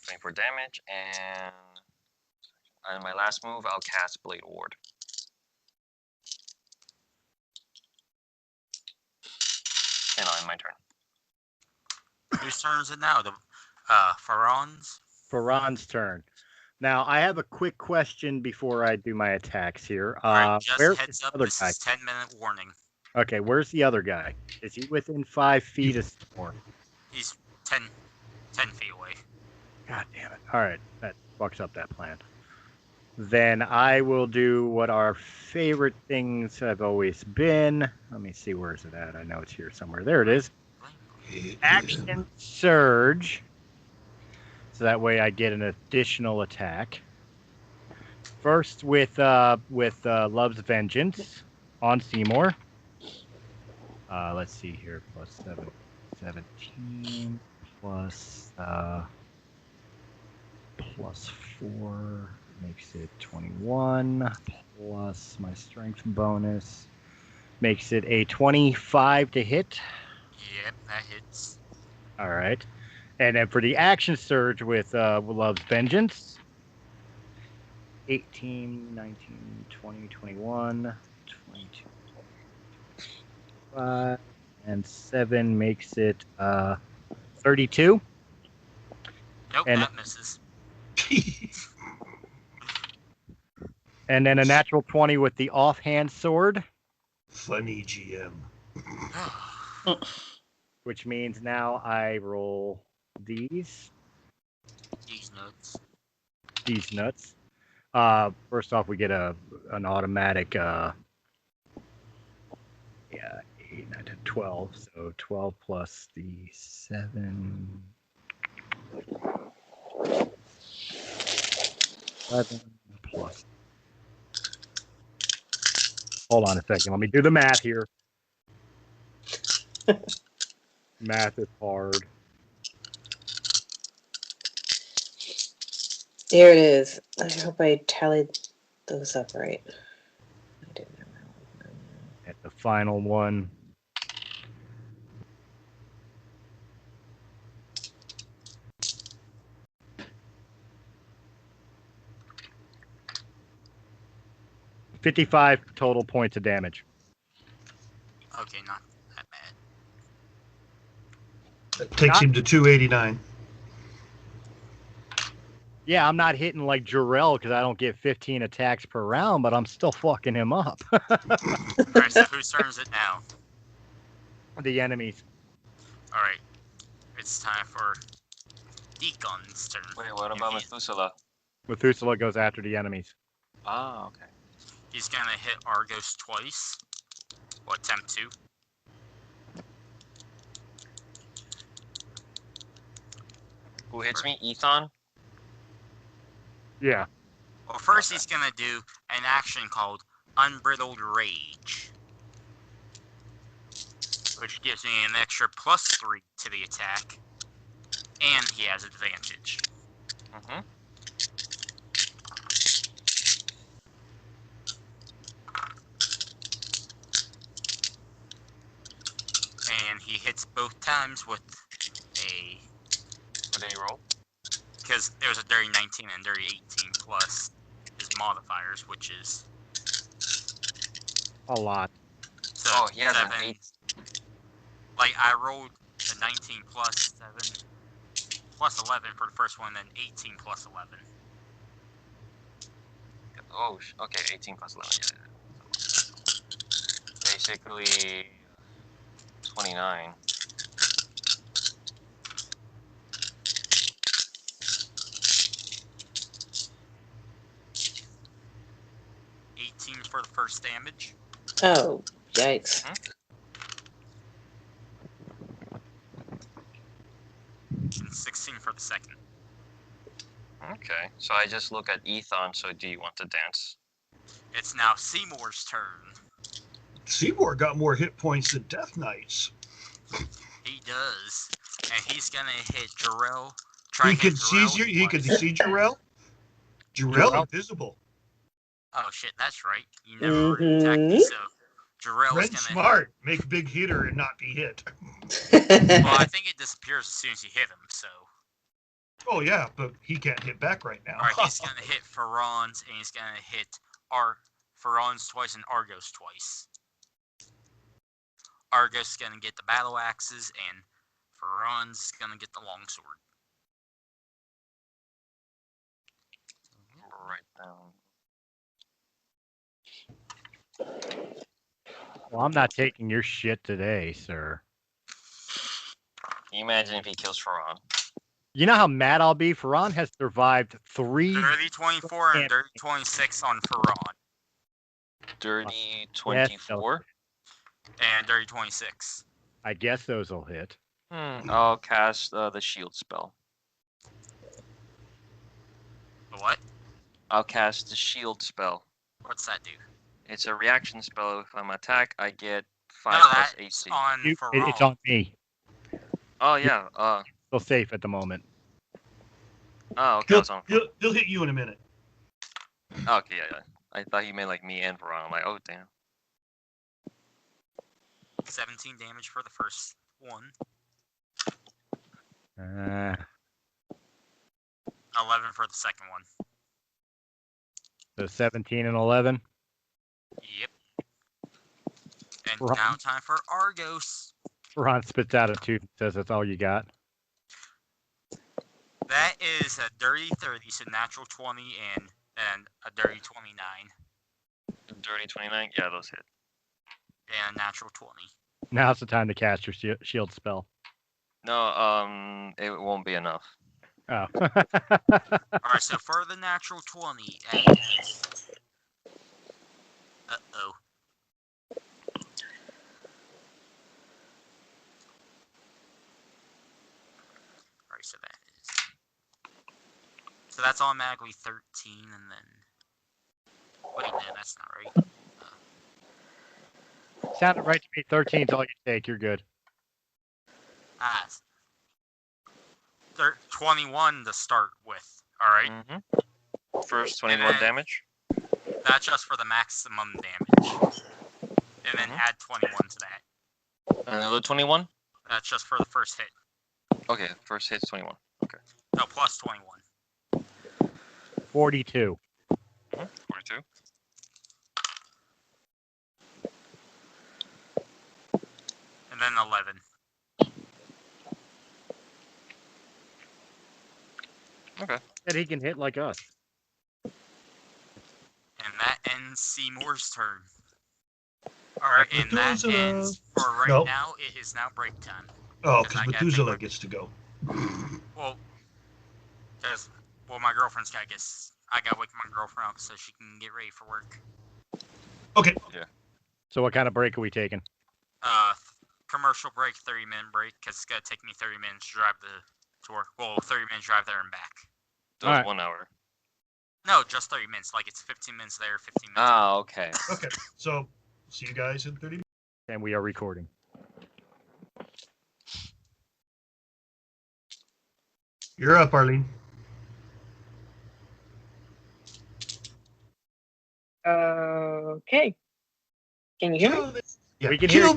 24 damage, and on my last move, I'll cast Blade Ward. And on my turn. Whose turn is it now? The Faron's? Faran's turn. Now, I have a quick question before I do my attacks here. Alright, just Where's heads the up, other this guy? is 10-minute warning. Okay, where's the other guy? Is he within 5 feet of Seymour? He's 10 feet away. God damn it. All right, that fucks up that plan. Then I will do what our favorite things have always been. Let me see, where is it at? I know it's here somewhere. There it is. Hit Action him. Surge. So that way I get an additional attack. First with Love's Vengeance on Seymour. Let's see here. +7, 17 +4 makes it 21, plus my strength bonus makes it a 25 to hit. Yep, that hits. All right. And then for the action surge with Love's Vengeance, 18, 19, 20, 21, 22, 5 and 7 makes it 32. Nope, And- that misses. And then a natural 20 with the offhand sword, Funny GM. which means now I roll these These nuts. nuts. First off, we get an automatic 8, 9, 10, 12. So 12 plus the 7. 11 plus. Hold on a second. Let me do the math here. Math is hard. Here it is. I hope I tallied those up right. I didn't know. At the final one. $55 total points of damage. Okay, not that bad. That takes him to 289. Yeah, I'm not hitting like Jarrell because I don't get 15 attacks per round, but I'm still fucking him up. Alright, so whose turn is it now? The enemies. Alright. It's time for Deacon's turn. Wait, what about Methuselah? Methuselah goes after the enemies. Ah, okay. He's gonna hit Argos twice. Or attempt to. Who hits me? Ethan? Yeah. Well, first he's gonna do an action called Unbridled Rage. Which gives me an extra +3 to the attack. And he has advantage. Mm-hmm. And he hits both times with a... What did he roll? Because there's a dirty 19 and dirty 18 plus his modifiers, which is... A lot. So Oh, he has an 7. 8. Like, I rolled a 19 plus 7 plus 11 for the first one, then 18 plus 11. Oh, okay, 18 plus 11. Yeah. Basically, 29. For the first damage. Oh, yikes. And 16 for the second. Okay, so I just look at Ethan, so do you want to dance? It's now Seymour's turn. Seymour got more hit points than Death Knights. He does. And he's gonna hit Jarrell. He can see Jarrell. Jarrell invisible. Oh shit, that's right. You never attacked me, so Jarrell is Brent's gonna smart. Make big hitter and not be hit. Well, I think it disappears as soon as you hit him, so. Oh yeah, but he can't hit back right now. Alright, he's gonna hit Ferran's, and he's gonna hit Ferran's twice and Argos twice. Argos is gonna get the battle axes, and Ferran's is gonna get the longsword. Right down. Well, I'm not taking your shit today, sir. Can you imagine if he kills Ferran? You know how mad I'll be? Ferran has survived 3... Dirty 24 and Dirty 26 on Ferran. Dirty 24? And Dirty 26. I guess those will hit. I'll cast the shield spell. The what? I'll cast the shield spell. What's that do? It's a reaction spell. If I'm attack, I get 5 No, plus that's AC. on Ferran. It's on me. Oh yeah. Still safe at the moment. Oh, okay. He'll hit you in a minute. Okay, yeah. I thought you meant like me and Ferran. I'm like, oh damn. 17 damage for the first one. 11 for the second one. So 17 and 11. Yep. And Ron. now time for Argos. Ron spits out a tooth and says that's all you got. That is a dirty 30, so natural 20 and a dirty 29 Dirty 29. Yeah, those hit. and a natural 20. Now's the time to cast your shield spell. No, it won't be enough. Oh. Alright, so for the natural 20, it is... Uh-oh. Alright, so that is... So that's automatically 13, and then... Wait, no, that's not right. Sounded right to me. 13's all you take. You're good. Ah, 21 to start with. Alright? Mm-hmm. First 21 damage. That's just for the maximum damage. And then add 21 to that. Another 21? That's just for the first hit. Okay, first hit's 21. Okay. No, plus 21. 42. 42. And then 11. Okay. That he can hit like us. And that ends Seymour's turn. Alright, and that Methuselah. ends for right Nope. now. It is now break time. Oh, Because I because gotta Methuselah take gets to go. Well, my girlfriend's gotta get. I gotta wake my girlfriend up so she can get ready for work. Okay. So what kind of break are we taking? Commercial break, 30-minute break, because it's gonna take me 30 minutes to drive to work. Well, 30 minutes drive there and back. That was Alright. 1 hour. No, just 30 minutes. Like it's 15 minutes there, 15 minutes. Ah, okay. Okay. So, see you guys in 30 minutes. And we are recording. You're up, Arlene. Okay. Can you hear me? Kill this. Yeah, We can hear you.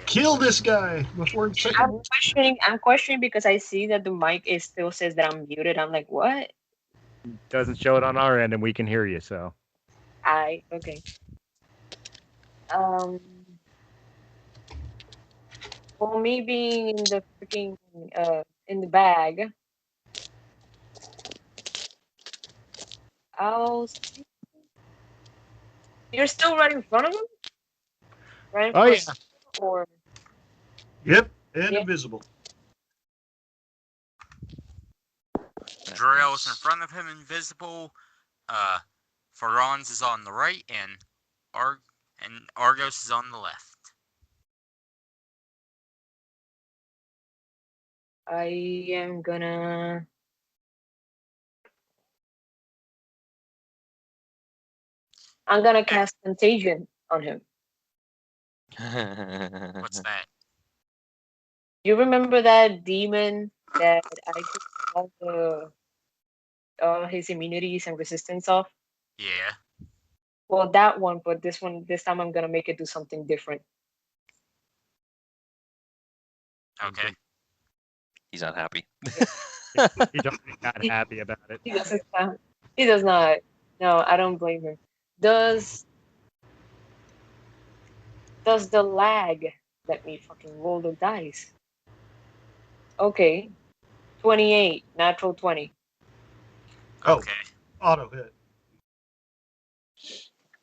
Kill this guy before it's I'm questioning because I see that the mic still says that I'm muted. I'm like, what? Doesn't show it on our end, and we can hear you. So Okay. For me being in the freaking in the bag, you're still right in front of him? Right in Oh, front yeah. of him, or Yep, and Yeah. invisible. Drell's in front of him, invisible. Ferran's is on the right, and Argos is on the left. I am gonna. I'm gonna cast Contagion on him. What's that? You remember that demon that I took all his immunities and resistance off? Yeah. Well, that one, but this time I'm gonna make it do something different. Okay. He's not happy. he's already not happy about it. He does not. No, I don't blame her. Does the lag let me fucking roll the dice? Okay. 28, natural 20. Oh. Okay. Auto hit.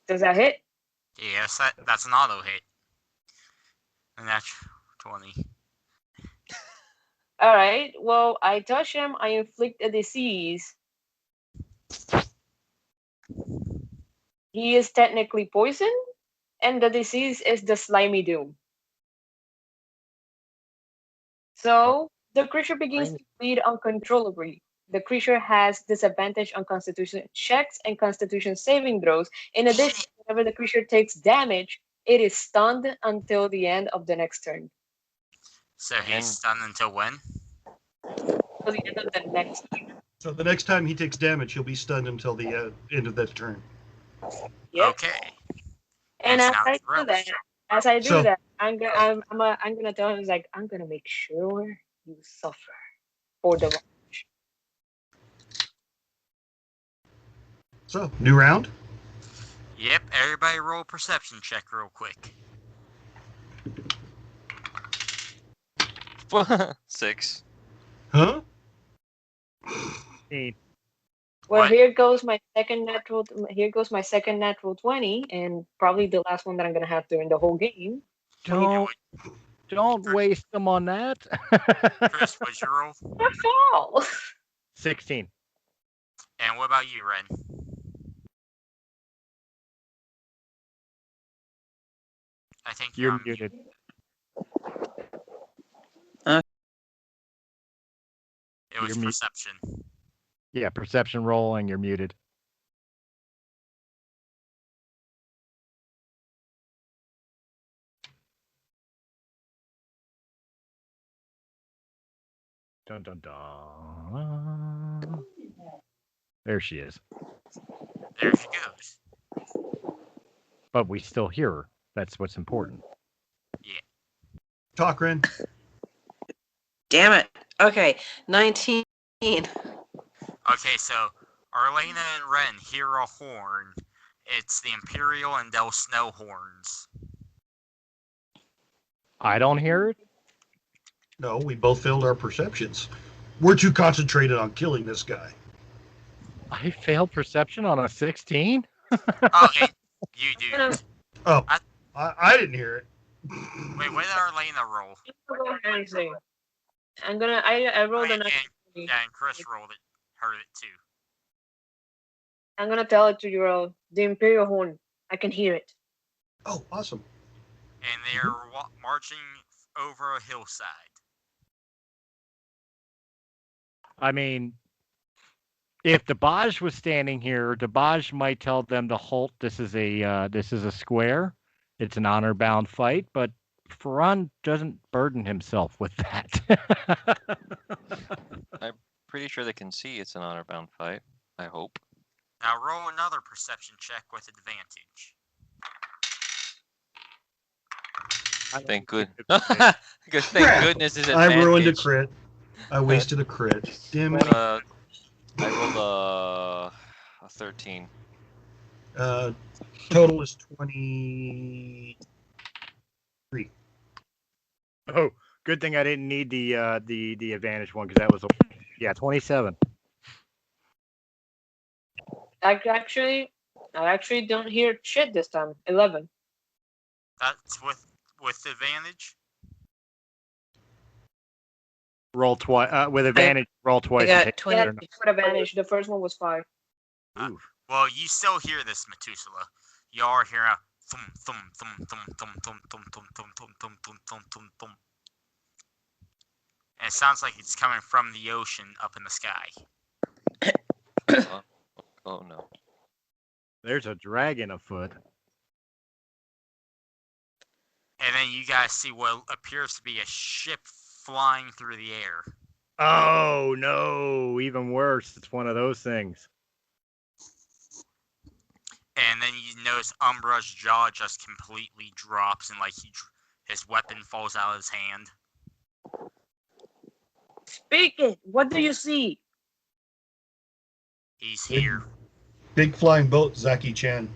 Does that hit? Yes, that's an auto hit. And that's 20. All right. Well, I touch him. I inflict a disease. He is technically poisoned, and the disease is the slimy doom. So the creature begins to bleed uncontrollably. The creature has disadvantage on Constitution checks and Constitution saving throws. In addition, whenever the creature takes damage, it is stunned until the end of the next turn. So he's stunned until when? Until the end of the next turn. So the next time he takes damage, he'll be stunned until the end of that turn. Yep. Okay. And It's as now I do Drell's that, So- I'm gonna tell him, like, I'm gonna make sure you suffer for the revenge. So, new round? Yep, everybody roll a perception check real quick. 6. Huh? 15. Well, What? here goes my second natural. Here goes my second natural 20, and probably the last one that I'm gonna have during the whole game. Don't waste them on that. Chris, what's your roll? My fault. 16. And what about you, Ren? I think You're on mute. muted. It was You're mute. perception. Yeah, perception roll and you're muted. Dun dun dun. There she is. There she goes. But we still hear her. That's what's important. Talk, Ren. Damn it. Okay, 19. Okay, so Arlena and Ren hear a horn. It's the Imperial and Del Snow horns. I don't hear it. No, we both failed our perceptions. We're too concentrated on killing this guy. I failed perception on a 16? Oh, and you do. Oh, I didn't hear it. Wait, what did Arlena roll? Go ahead and say. I rolled a And, natural and, 20. yeah, and Chris rolled it. Heard it too. I'm gonna tell it to you all. The Imperial horn. I can hear it. Oh, awesome. And they're marching over a hillside. I mean, if Dabaj was standing here, Dabaj might tell them to halt. This is a square. It's an honor-bound fight, but Ferran doesn't burden himself with that. Pretty sure they can see it's an honor-bound fight. I hope. Now roll another perception check with advantage. Thank good. Crap. Thank goodness is I ruined a advantage. crit. I wasted a crit. Damn it. I rolled a 13. Total is 23. Oh, good thing I didn't need the advantage one because that was 27. I actually don't hear shit this time. 11. That's with advantage. Roll twice with advantage. Roll twice. I and got take 20. Yeah, turn. with advantage. The first one was 5. Well, you still hear this, Methuselah. You are hearing a thum thum thum thum thum thum thum thum thum thum thum thum thum thum thum. And it sounds like it's coming from the ocean up in the sky. Oh no. There's a dragon afoot. And then you guys see what appears to be a ship flying through the air. Oh no! Even worse. It's one of those things. And then you notice Umbra's jaw just completely drops and like his weapon falls out of his hand. Speak it. What do you see? He's here. Big flying boat, Zacky Chan.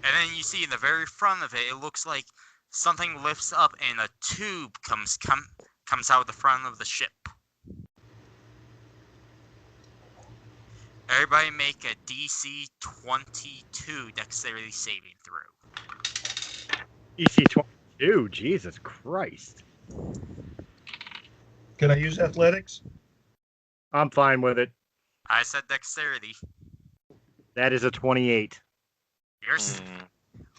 And then you see in the very front of it, it looks like something lifts up and a tube comes out of the front of the ship. Everybody make a DC 22 dexterity saving throw. EC 22. Jesus Christ. Can I use athletics? I'm fine with it. I said dexterity. That is a 28. Yours?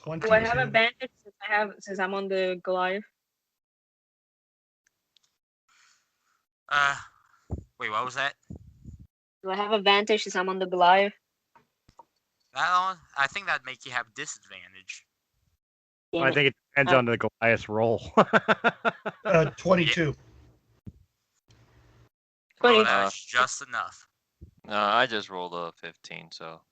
22. Do I have advantage since I'm on the Goliath? Wait, what was that? Do I have advantage since I'm on the Goliath? I think that'd make you have disadvantage. Damn I it. think it depends on the Goliath roll. 22. Oh, that's just enough. No, I just rolled a 15, so.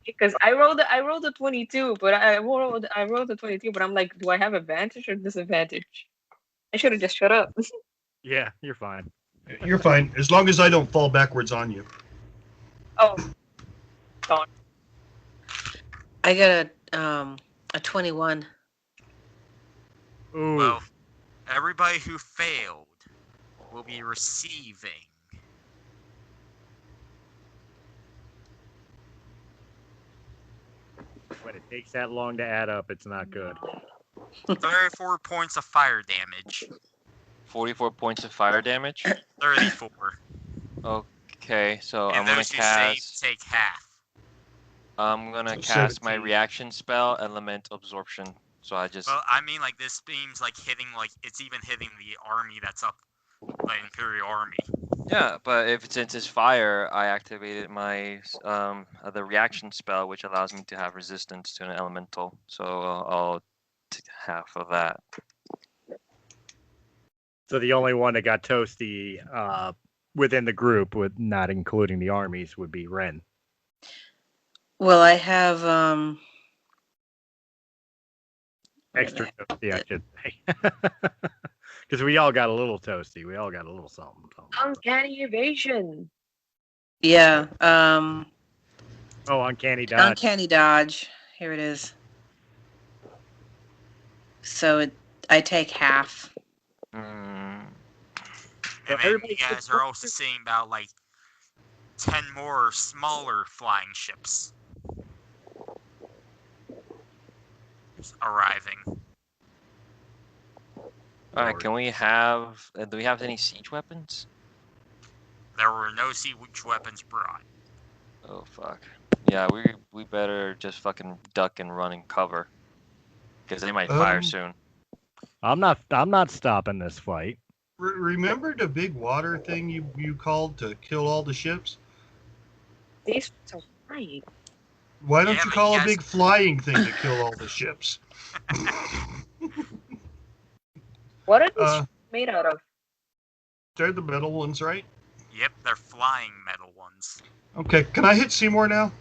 Because I rolled a 22, but I rolled a 22, but I'm like, do I have advantage or disadvantage? I should have just shut up. Yeah, you're fine. You're fine, as long as I don't fall backwards on you. Oh, darn. I got a 21. Ooh. Well, everybody everybody who failed will be receiving When it takes that long to add up, it's not good. 34 points of fire damage. 44 points of fire damage. 34. Okay, so And I'm gonna those who save cast. take half. I'm gonna So cast my 17. reaction spell, Element Absorption. So I just. Well, I mean, like, this beam's, like, hitting, like, it's even hitting the army that's up, the Imperial Army. Yeah, but since it's fire, I activated my the reaction spell, which allows me to have resistance to an elemental. So I'll take half of that. So the only one that got toasty within the group, with not including the armies, would be Ren. Well, I have Extra toasty, I should say. Because we all got a little toasty. We all got a little something. Uncanny evasion. yeah, Oh, uncanny dodge. uncanny dodge. Here it is. So I take half. And So then everybody you guys are also seeing about, like, 10 more smaller flying ships arriving. All right, can we have? Do we have any siege weapons? There were no siege weapons brought. Oh fuck. Yeah, we better just fucking duck and run and cover, because they might fire soon. I'm not stopping this fight. Remember the big water thing you called to kill all the ships? These are flying. Why don't Yeah, you but call you a guys- big flying thing to kill all the ships? What are these made out of? They're the metal ones, right? Yep, they're flying metal ones. Okay, can I hit Seymour now?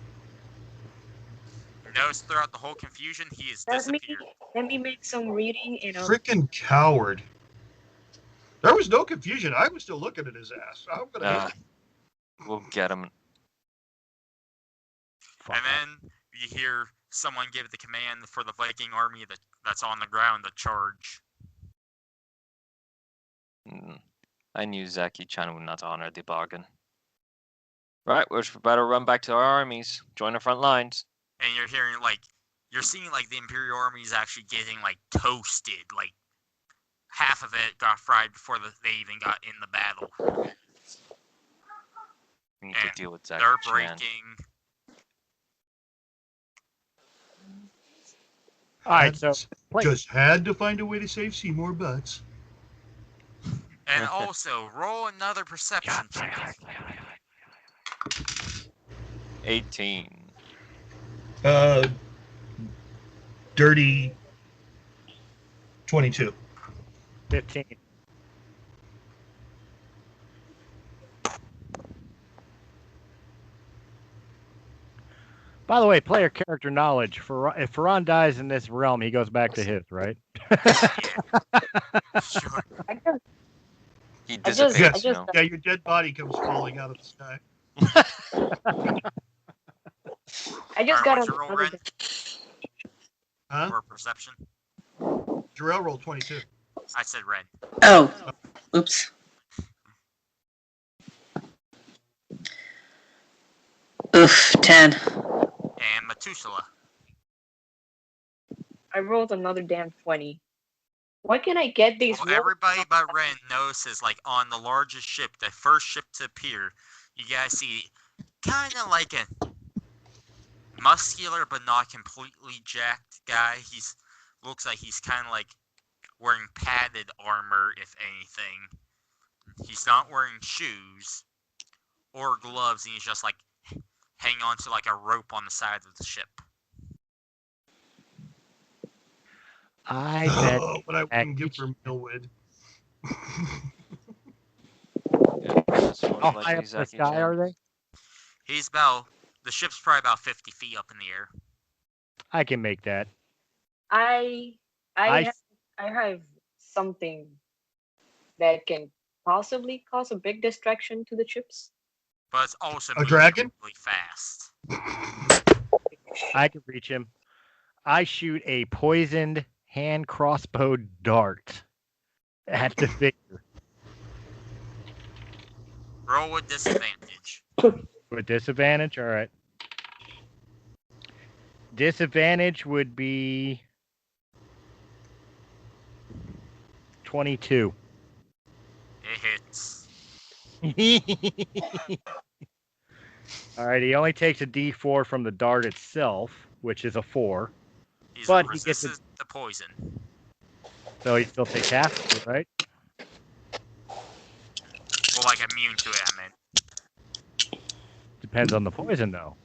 Notice throughout the whole confusion, he has Let me disappeared. let me make some reading and Frickin' coward. There was no confusion. I was still looking at his ass. I'm gonna hit him. We'll get him. Fuck. And then you hear someone give the command for the Viking army that's on the ground to charge. I knew Zacky Chan would not honor the bargain. Right, we better run back to our armies, join the front lines. And you're hearing, like, you're seeing, like, the Imperial army is actually getting, like, toasted. Like, half of it got fried before they even got in the battle. We need to And deal with Zacky they're Chan. breaking. All right, so Just had to find a way to save Seymour butts. And also, roll another perception check. 18. Dirty 22. 15. By the way, player character knowledge. If Ferran dies in this realm, he goes back to his, right? Sure. He I just- dissipates, Yeah, your dead body comes falling out of the sky. I just Alright, got what's your roll, another. Ren? Huh? For perception? Jarrell rolled 22. I said red. Oh, oops. Oof, 10. And Methuselah. I rolled another damn 20. Why can't I get these? Well, rolls? everybody but Ren notices, like, on the largest ship, the first ship to appear, you guys see kind of like a muscular but not completely jacked guy. He's looks like he's kind of like wearing padded armor, if anything. He's not wearing shoes or gloves, and he's just like hanging on to like a rope on the side of the ship. I bet. Oh, what I wouldn't give for Millwood. How high up in the sky are they? He's about the ship's probably about 50 feet up in the air. I can make that. I have something that can possibly cause a big distraction to the chips. But it's also A dragon? really fast. I can reach him. I shoot a poisoned hand crossbow dart At the figure. Roll with disadvantage. With disadvantage? All right. Disadvantage would be 22. It hits. All right, he only takes a D4 from the dart itself, which is a 4. He's But he gets resistant to poison. So he still takes half, of it, right? Well, like immune to it, I meant. Depends on the poison, though.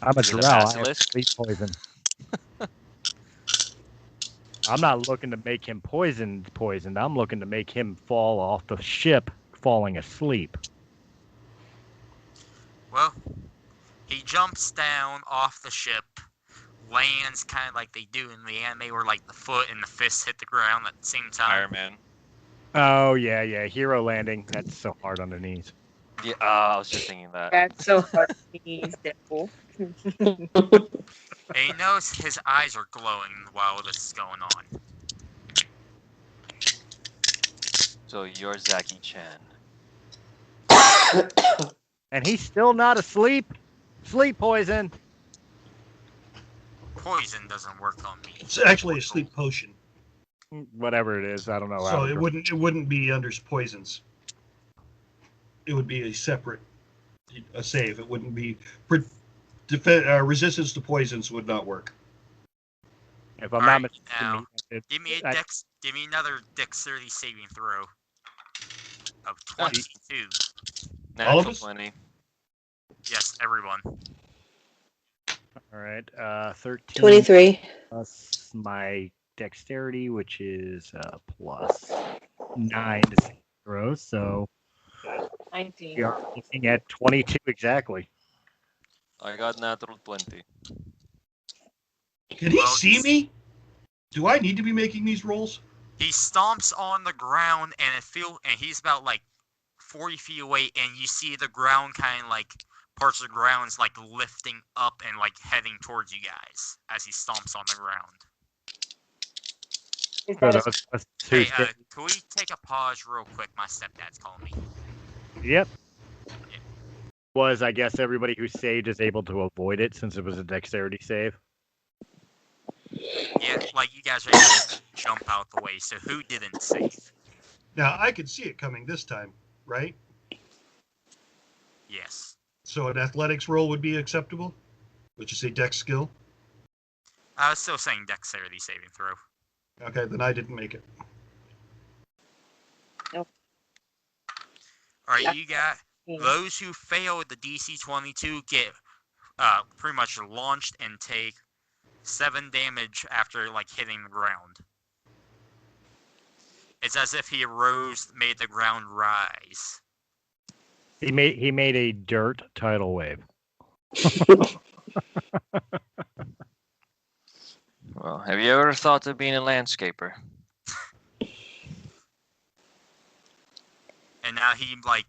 I'm a Is it a drow. I have basilisk? sleep poison. I'm not looking to make him poisoned. I'm looking to make him fall off the ship, falling asleep. Well, he jumps down off the ship, lands kind of like they do in the anime, where like the foot and the fist hit the ground at the same time. Iron Man. Oh, yeah. Hero landing. That's so hard on the knees. Yeah, I was just thinking that. That's so hard. He's Deadpool. And you notice his eyes are glowing while this is going on. So you're Zacky Chan. And he's still not asleep. Sleep poison. Poison doesn't work on me. It's actually a sleep potion, Whatever it is, I don't know. so it wouldn't be under poisons. It would be a separate save. It wouldn't be resistance to poisons would not work. If I'm Alright, not mistaken, now, it- Give me another dexterity saving throw of Ah. 22. All of Natural us? 20. Yes, everyone. all right. 13 23. plus my dexterity, which is plus 9 to save throws. So 19. we are looking at 22 exactly. I got natural 20. Can he Well, see me? Do I need to be making these rolls? He stomps on the ground, and he's about like 40 feet away, and you see the ground kind of like parts of the ground's like lifting up and like heading towards you guys as he stomps on the ground. Is So that a, those two Hey, can we take a pause real quick? My stepdad's calling me. Yep. Was, I guess, everybody who saved is able to avoid it since it was a dexterity save? Yeah, like you guys are able to jump out the way, so who didn't save? Now I could see it coming this time, right? Yes. So an athletics roll would be acceptable, which is a dex skill. I was still saying dexterity saving throw. Okay, then I didn't make it. Alright, you got those who failed the DC 22 get pretty much launched and take 7 damage after like hitting the ground. It's as if he made the ground rise. He made a dirt tidal wave. Well, have you ever thought of being a landscaper? And now he like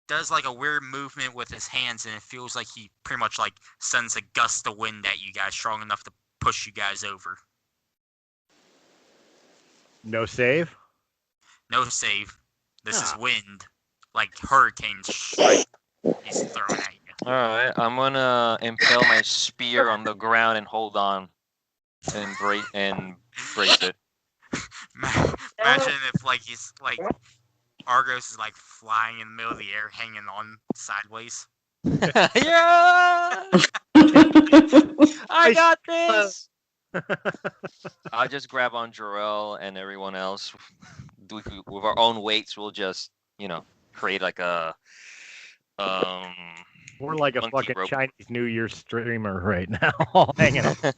does like a weird movement with his hands, and it feels like he pretty much like sends a gust of wind at you guys strong enough to push you guys over. No save? No save. This is wind. Like hurricane strike he's throwing at you. Alright, I'm gonna impale my spear on the ground and hold on. And brace it. Imagine if like he's like Argos is like flying in the middle of the air, hanging on sideways. Yeah! I got this! I'll just grab on Jarrell and everyone else. With our own weights, we'll just, create like a We're like a monkey fucking rope. Chinese New Year streamer right now, all hanging out. And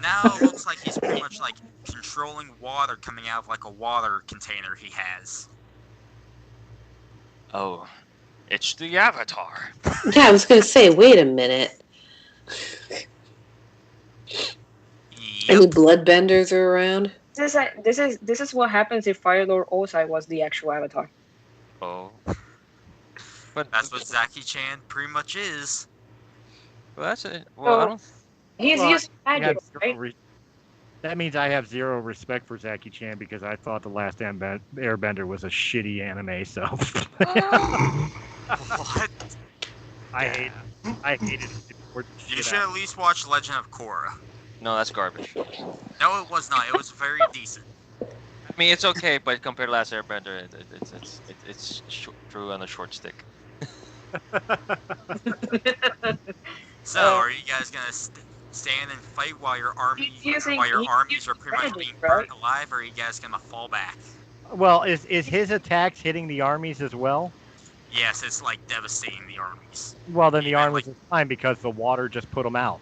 now it looks like he's pretty much like controlling water coming out of like a water container he has. Oh, it's the Avatar. Yeah, I was going to say, wait a minute. Any Yep. bloodbenders are around? this is what happens if Fire Lord Osai was the actual Avatar. Oh. But That's what Zacky Chan pretty much is. well, that's it. Well, I don't. He's Well, using He magic, had right? zero That means I have zero respect for Zacky Chan because I thought the last Airbender was a shitty anime. So What? I hated it. You should at least watch Legend of Korra. No, that's garbage. No, it was not. It was very decent. I mean, it's okay, but compared to Last Airbender, it's true on a short stick. So, are you guys gonna stand and fight while your armies are pretty much being burnt alive, or are you guys gonna fall back? Well, is his attacks hitting the armies as well? Yes, it's like devastating the armies. Well, then the armies are fine because the water just put them out.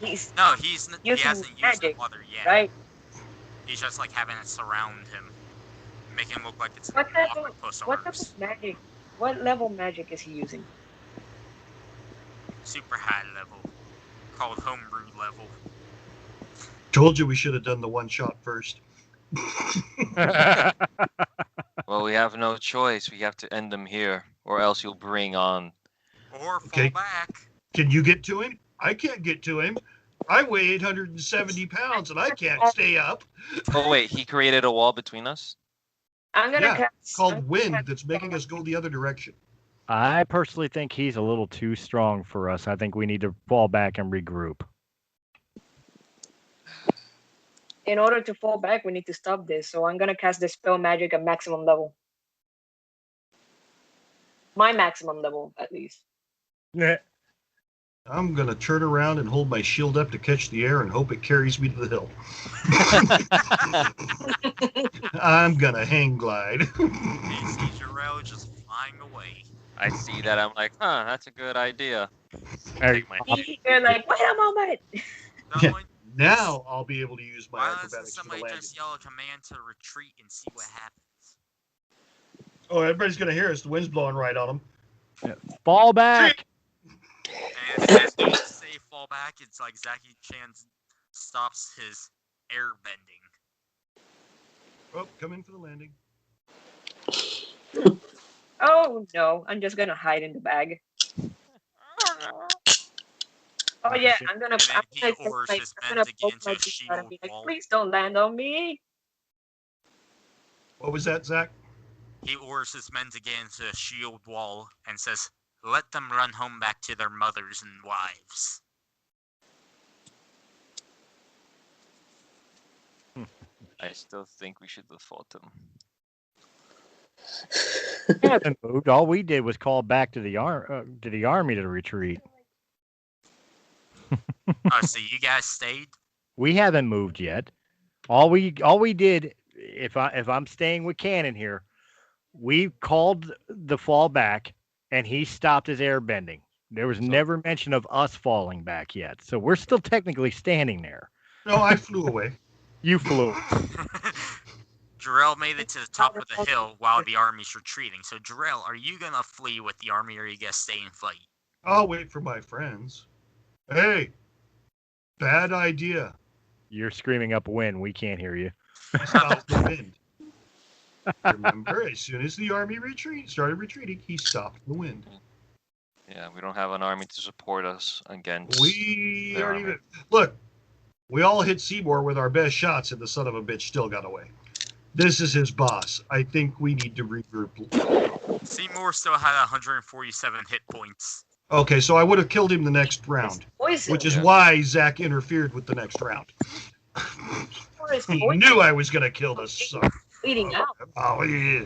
He hasn't used the water yet. Right? He's just like having it surround him, making him look like it's What type of arms. magic? What level magic is he using? Super high level, called homebrew level. Told you we should have done the one shot first. Well, we have no choice. We have to end them here, or else you'll bring on. Or fall back. Can you get to him? I can't get to him. I weigh 870 pounds and I can't stay up. Oh wait, he created a wall between us? I'm gonna cast. It's called wind that's making us go the other direction. I personally think he's a little too strong for us. I think we need to fall back and regroup. In order to fall back, we need to stop this. So I'm gonna cast the spell magic at maximum level. My maximum level, at least. Yeah. I'm going to turn around and hold my shield up to catch the air and hope it carries me to the hill. I'm going to hang glide. You see Jarrell just flying away. I see that. I'm like, huh, that's a good idea. Hey, You're like, wait a moment. Now I'll be able to use my Why doesn't acrobatics for the somebody landing. just yell a command to retreat and see what happens? Oh, everybody's going to hear us. The wind's blowing right on them. Fall back. And as soon as you say fall back, it's like Zacky Chan stops his air bending. Oh, come in for the landing. Oh no, I'm just gonna hide in the bag. Oh yeah, I'm gonna poke my beast out and be like, please don't land on me. What was that, Zach? He orders his men to get into a shield wall and says, let them run home back to their mothers and wives. I still think we should have fought them. And moved. All we did was call back to the army to retreat. Oh, so you guys stayed? We haven't moved yet. All we did, if I'm staying with Cannon here, we called the fall back, and he stopped his air bending. There was never mention of us falling back yet, so we're still technically standing there. No, I flew away. You flew. Jarrell made it to the top of the hill while the army's retreating. So, Jarrell, are you gonna flee with the army, or are you gonna stay and fight? I'll wait for my friends. Hey, bad idea. You're screaming upwind. We can't hear you. Stop the wind. Remember, as soon as the army started retreating, he stopped the wind. Yeah, we don't have an army to support us against. We their aren't army. even. Look, we all hit Seymour with our best shots, and the son of a bitch still got away. This is his boss. I think we need to regroup. Seymour still had 147 hit points. Okay, so I would have killed him the next round, which is why Zach interfered with the next round. He knew I was going to kill this son. Bleeding out. Oh, yeah.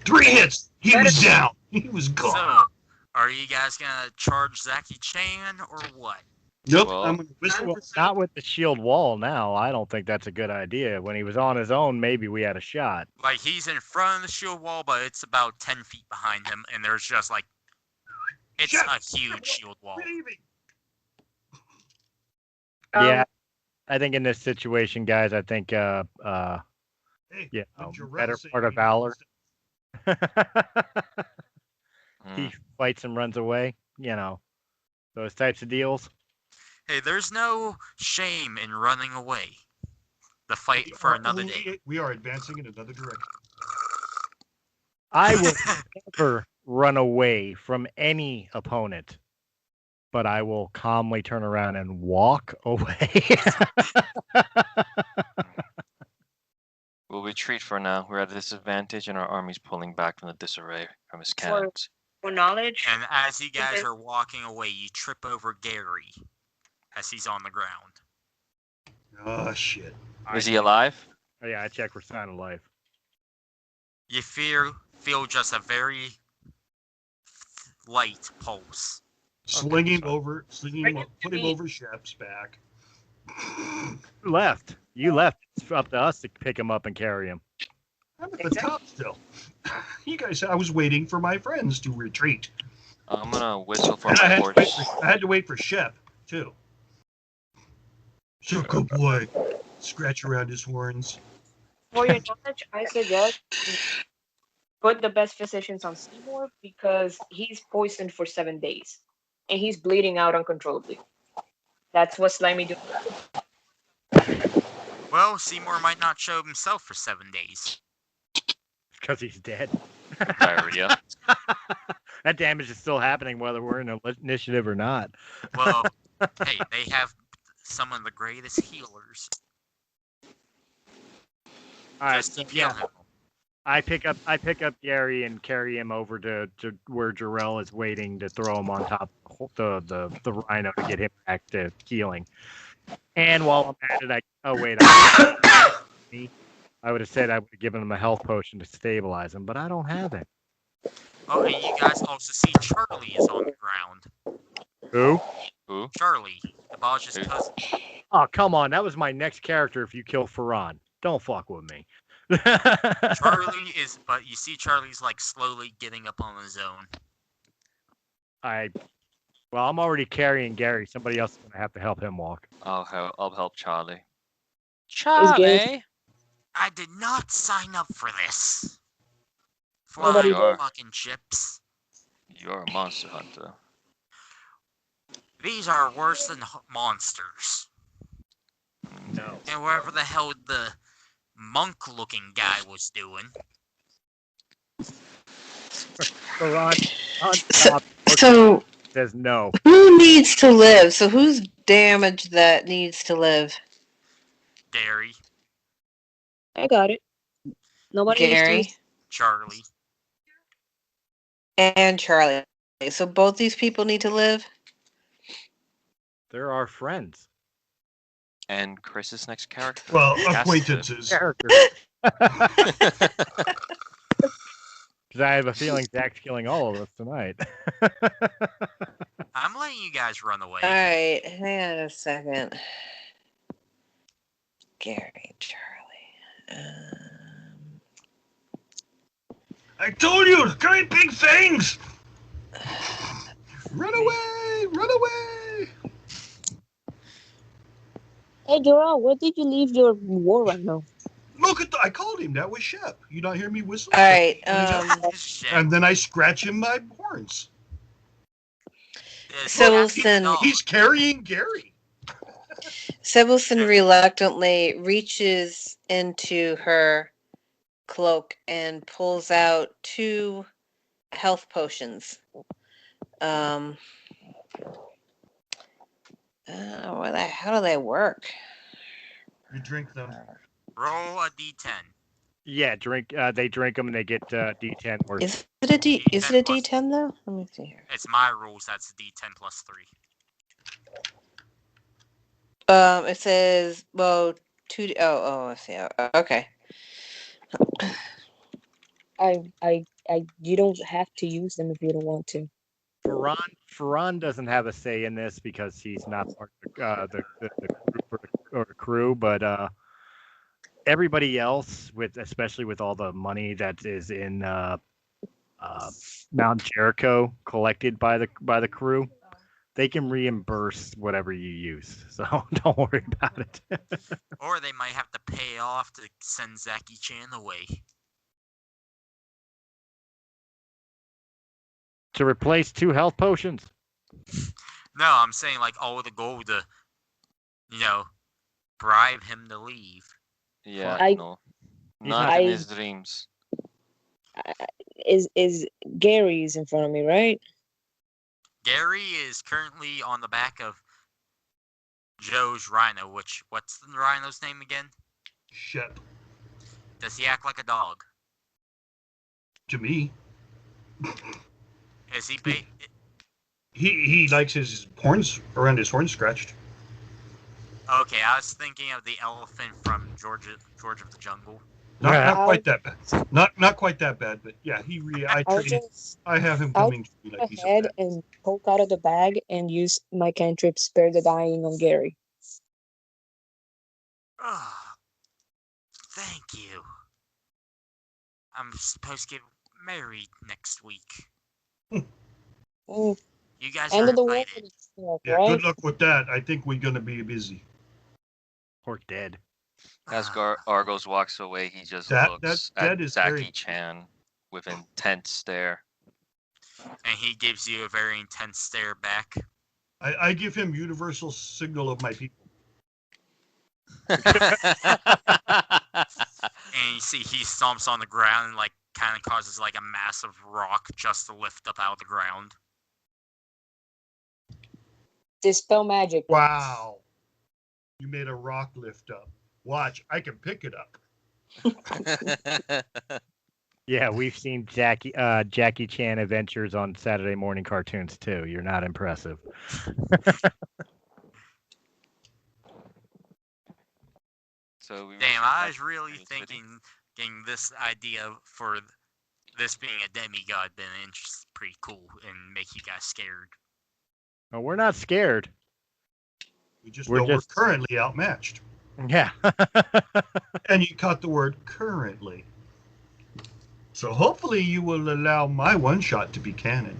3 hits. He was down. He was gone. So, are you guys gonna charge Zacky Chan or what? Nope. Well, I'm going to whistle. Not with the shield wall now. I don't think that's a good idea. When he was on his own, maybe we had a shot. Like, he's in front of the shield wall, but it's about 10 feet behind him, and there's just like, it's a huge shield wall. Yeah, I think in this situation, guys, I think Hey, better part of valor. He fights and runs away. You know, those types of deals. Hey, there's no shame in running away. The fight for another day. We are advancing in another direction. I will never run away from any opponent. but I will calmly turn around and walk away. We'll retreat for now. We're at a disadvantage, and our army's pulling back from the disarray from his cannons. For knowledge. And as you guys are walking away, you trip over Gary as he's on the ground. Oh shit! Is he alive? Oh, yeah, I check for sign of life. You feel just a very light pulse. Sling him sorry. over, put him over Shep's back. Left. You left. It's up to us to pick him up and carry him. I'm at the top still. You guys, I was waiting for my friends to retreat. I'm gonna whistle for And my horse. I had to wait for Shep, too. So, good boy. Scratch around his horns. For your knowledge, I suggest put the best physicians on Seymour because he's poisoned for 7 days. And he's bleeding out uncontrollably. That's what Slimy do. Well, Seymour might not show himself for 7 days. Because he's dead. Diarrhea. That damage is still happening whether we're in an initiative or not. Well, hey, they have some of the greatest healers. All right, Just to so, heal yeah. him. I pick up Gary and carry him over to where Jarrell is waiting to throw him on top of the rhino to get him back to healing. And while I'm at it, I would have said I would have given him a health potion to stabilize him, but I don't have it. Oh, and you guys also see Charlie is on the ground. Who? Who? Charlie, the Baj's cousin. Oh, come on. That was my next character if you kill Ferran. Don't fuck with me. Charlie is, but you see Charlie's like slowly getting up on his own. Well, I'm already carrying Gary. Somebody else is going to have to help him walk. I'll help Charlie. Charlie? I did not sign up for this. Nobody Flying did. fucking chips. You're a monster hunter. These are worse than monsters. No. And wherever the hell the monk-looking guy was doing. Ferran So says no. who needs to live? So who's damaged that needs to live? Gary, I got it. Nobody Gary needs Charlie. and Charlie. So both these people need to live? They're our friends. And Chris's next character. Well, has to. acquaintances. Characters. Because I have a feeling Zach's killing all of us tonight. I'm letting you guys run away. Alright, hang on a second. Gary, Charlie. I told you, great big things! Run away! Run away! Hey, Joel, where did you leave your war rhino? Look at I called him. That was Shep. You not hear me whistle? Alright, Shit. And then I scratch him my horns. Sebelson He's carrying Gary. reluctantly reaches into her cloak and pulls out 2 health potions. How do they work? You drink them. Roll a d10. Yeah, they drink them and they get D10 worth. Is it a D10 though? Let me see here. It's my rules. That's a d10 plus 3. It says, well, 2. Oh, I see. Okay. You don't have to use them if you don't want to. Ferran doesn't have a say in this because he's not part of the group or crew, but everybody else, especially with all the money that is in Mount Jericho collected by the crew, they can reimburse whatever you use. So don't worry about it. Or they might have to pay off to send Zacky Chan away. To replace 2 health potions. No, I'm saying like all the gold to, bribe him to leave. Yeah, I- no. He's Not not- in his dreams. Is Gary's in front of me, right? Gary is currently on the back of Joe's rhino, what's the rhino's name again? Shep. Does he act like a dog? To me, Is he he likes his horns around his horns scratched. Okay, I was thinking of the elephant from George of the Jungle. Not quite that bad. Not quite that bad, but yeah, I have him I'll coming to me like he's a ahead pet. and poke out of the bag and use my cantrip Spare the Dying on Gary. Oh, thank you. I'm supposed to get married next week. Mm, You guys end are of the world invited. for the stuff, Yeah, right? good luck with that. I think we're gonna be busy. Or dead. As Argos walks away, he just That looks that at is Zacky very. Chan with intense stare. And he gives you a very intense stare back. I give him universal signal of my people. And you see he stomps on the ground and kind of causes a massive rock just to lift up out of the ground. Dispel magic. Wow, you made a rock lift up. Watch, I can pick it up. Yeah, we've seen Jackie Chan adventures on Saturday morning cartoons too. You're not impressive. So we Damn, resume I back was to really the city. thinking this idea for this being a demigod been pretty cool and make you guys scared. Oh, we're not scared. We just We're know we're just- currently outmatched. Yeah. And you caught the word currently. So hopefully you will allow my one shot to be canon.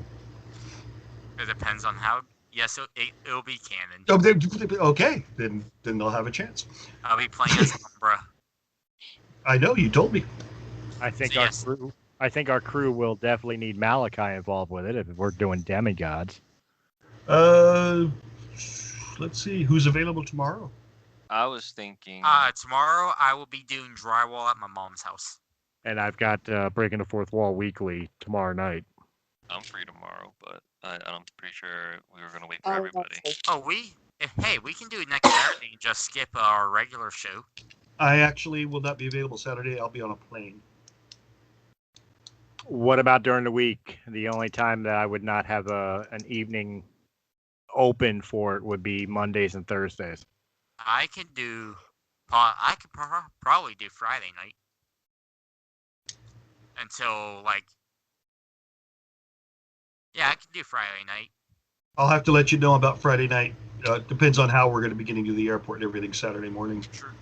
It depends on how. Yes, it'll be canon. Okay, then they'll have a chance. I'll be playing as Umbra. I know you told me. I think So, our yes. crew. I think our crew will definitely need Malachi involved with it if we're doing demigods. Let's see who's available tomorrow. I was thinking. Tomorrow I will be doing drywall at my mom's house. And I've got Breaking the Fourth Wall weekly tomorrow night. I'm free tomorrow, but I'm pretty sure we were gonna wait for I'm not everybody. sure. Oh, hey, we can do it next Saturday and just skip our regular show. I actually will not be available Saturday. I'll be on a plane. What about during the week? The only time that I would not have an evening open for it would be Mondays and Thursdays. I could probably do Friday night until yeah, I can do Friday night. I'll have to let you know about Friday night. Depends on how we're going to be getting to the airport and everything Saturday morning. Sure.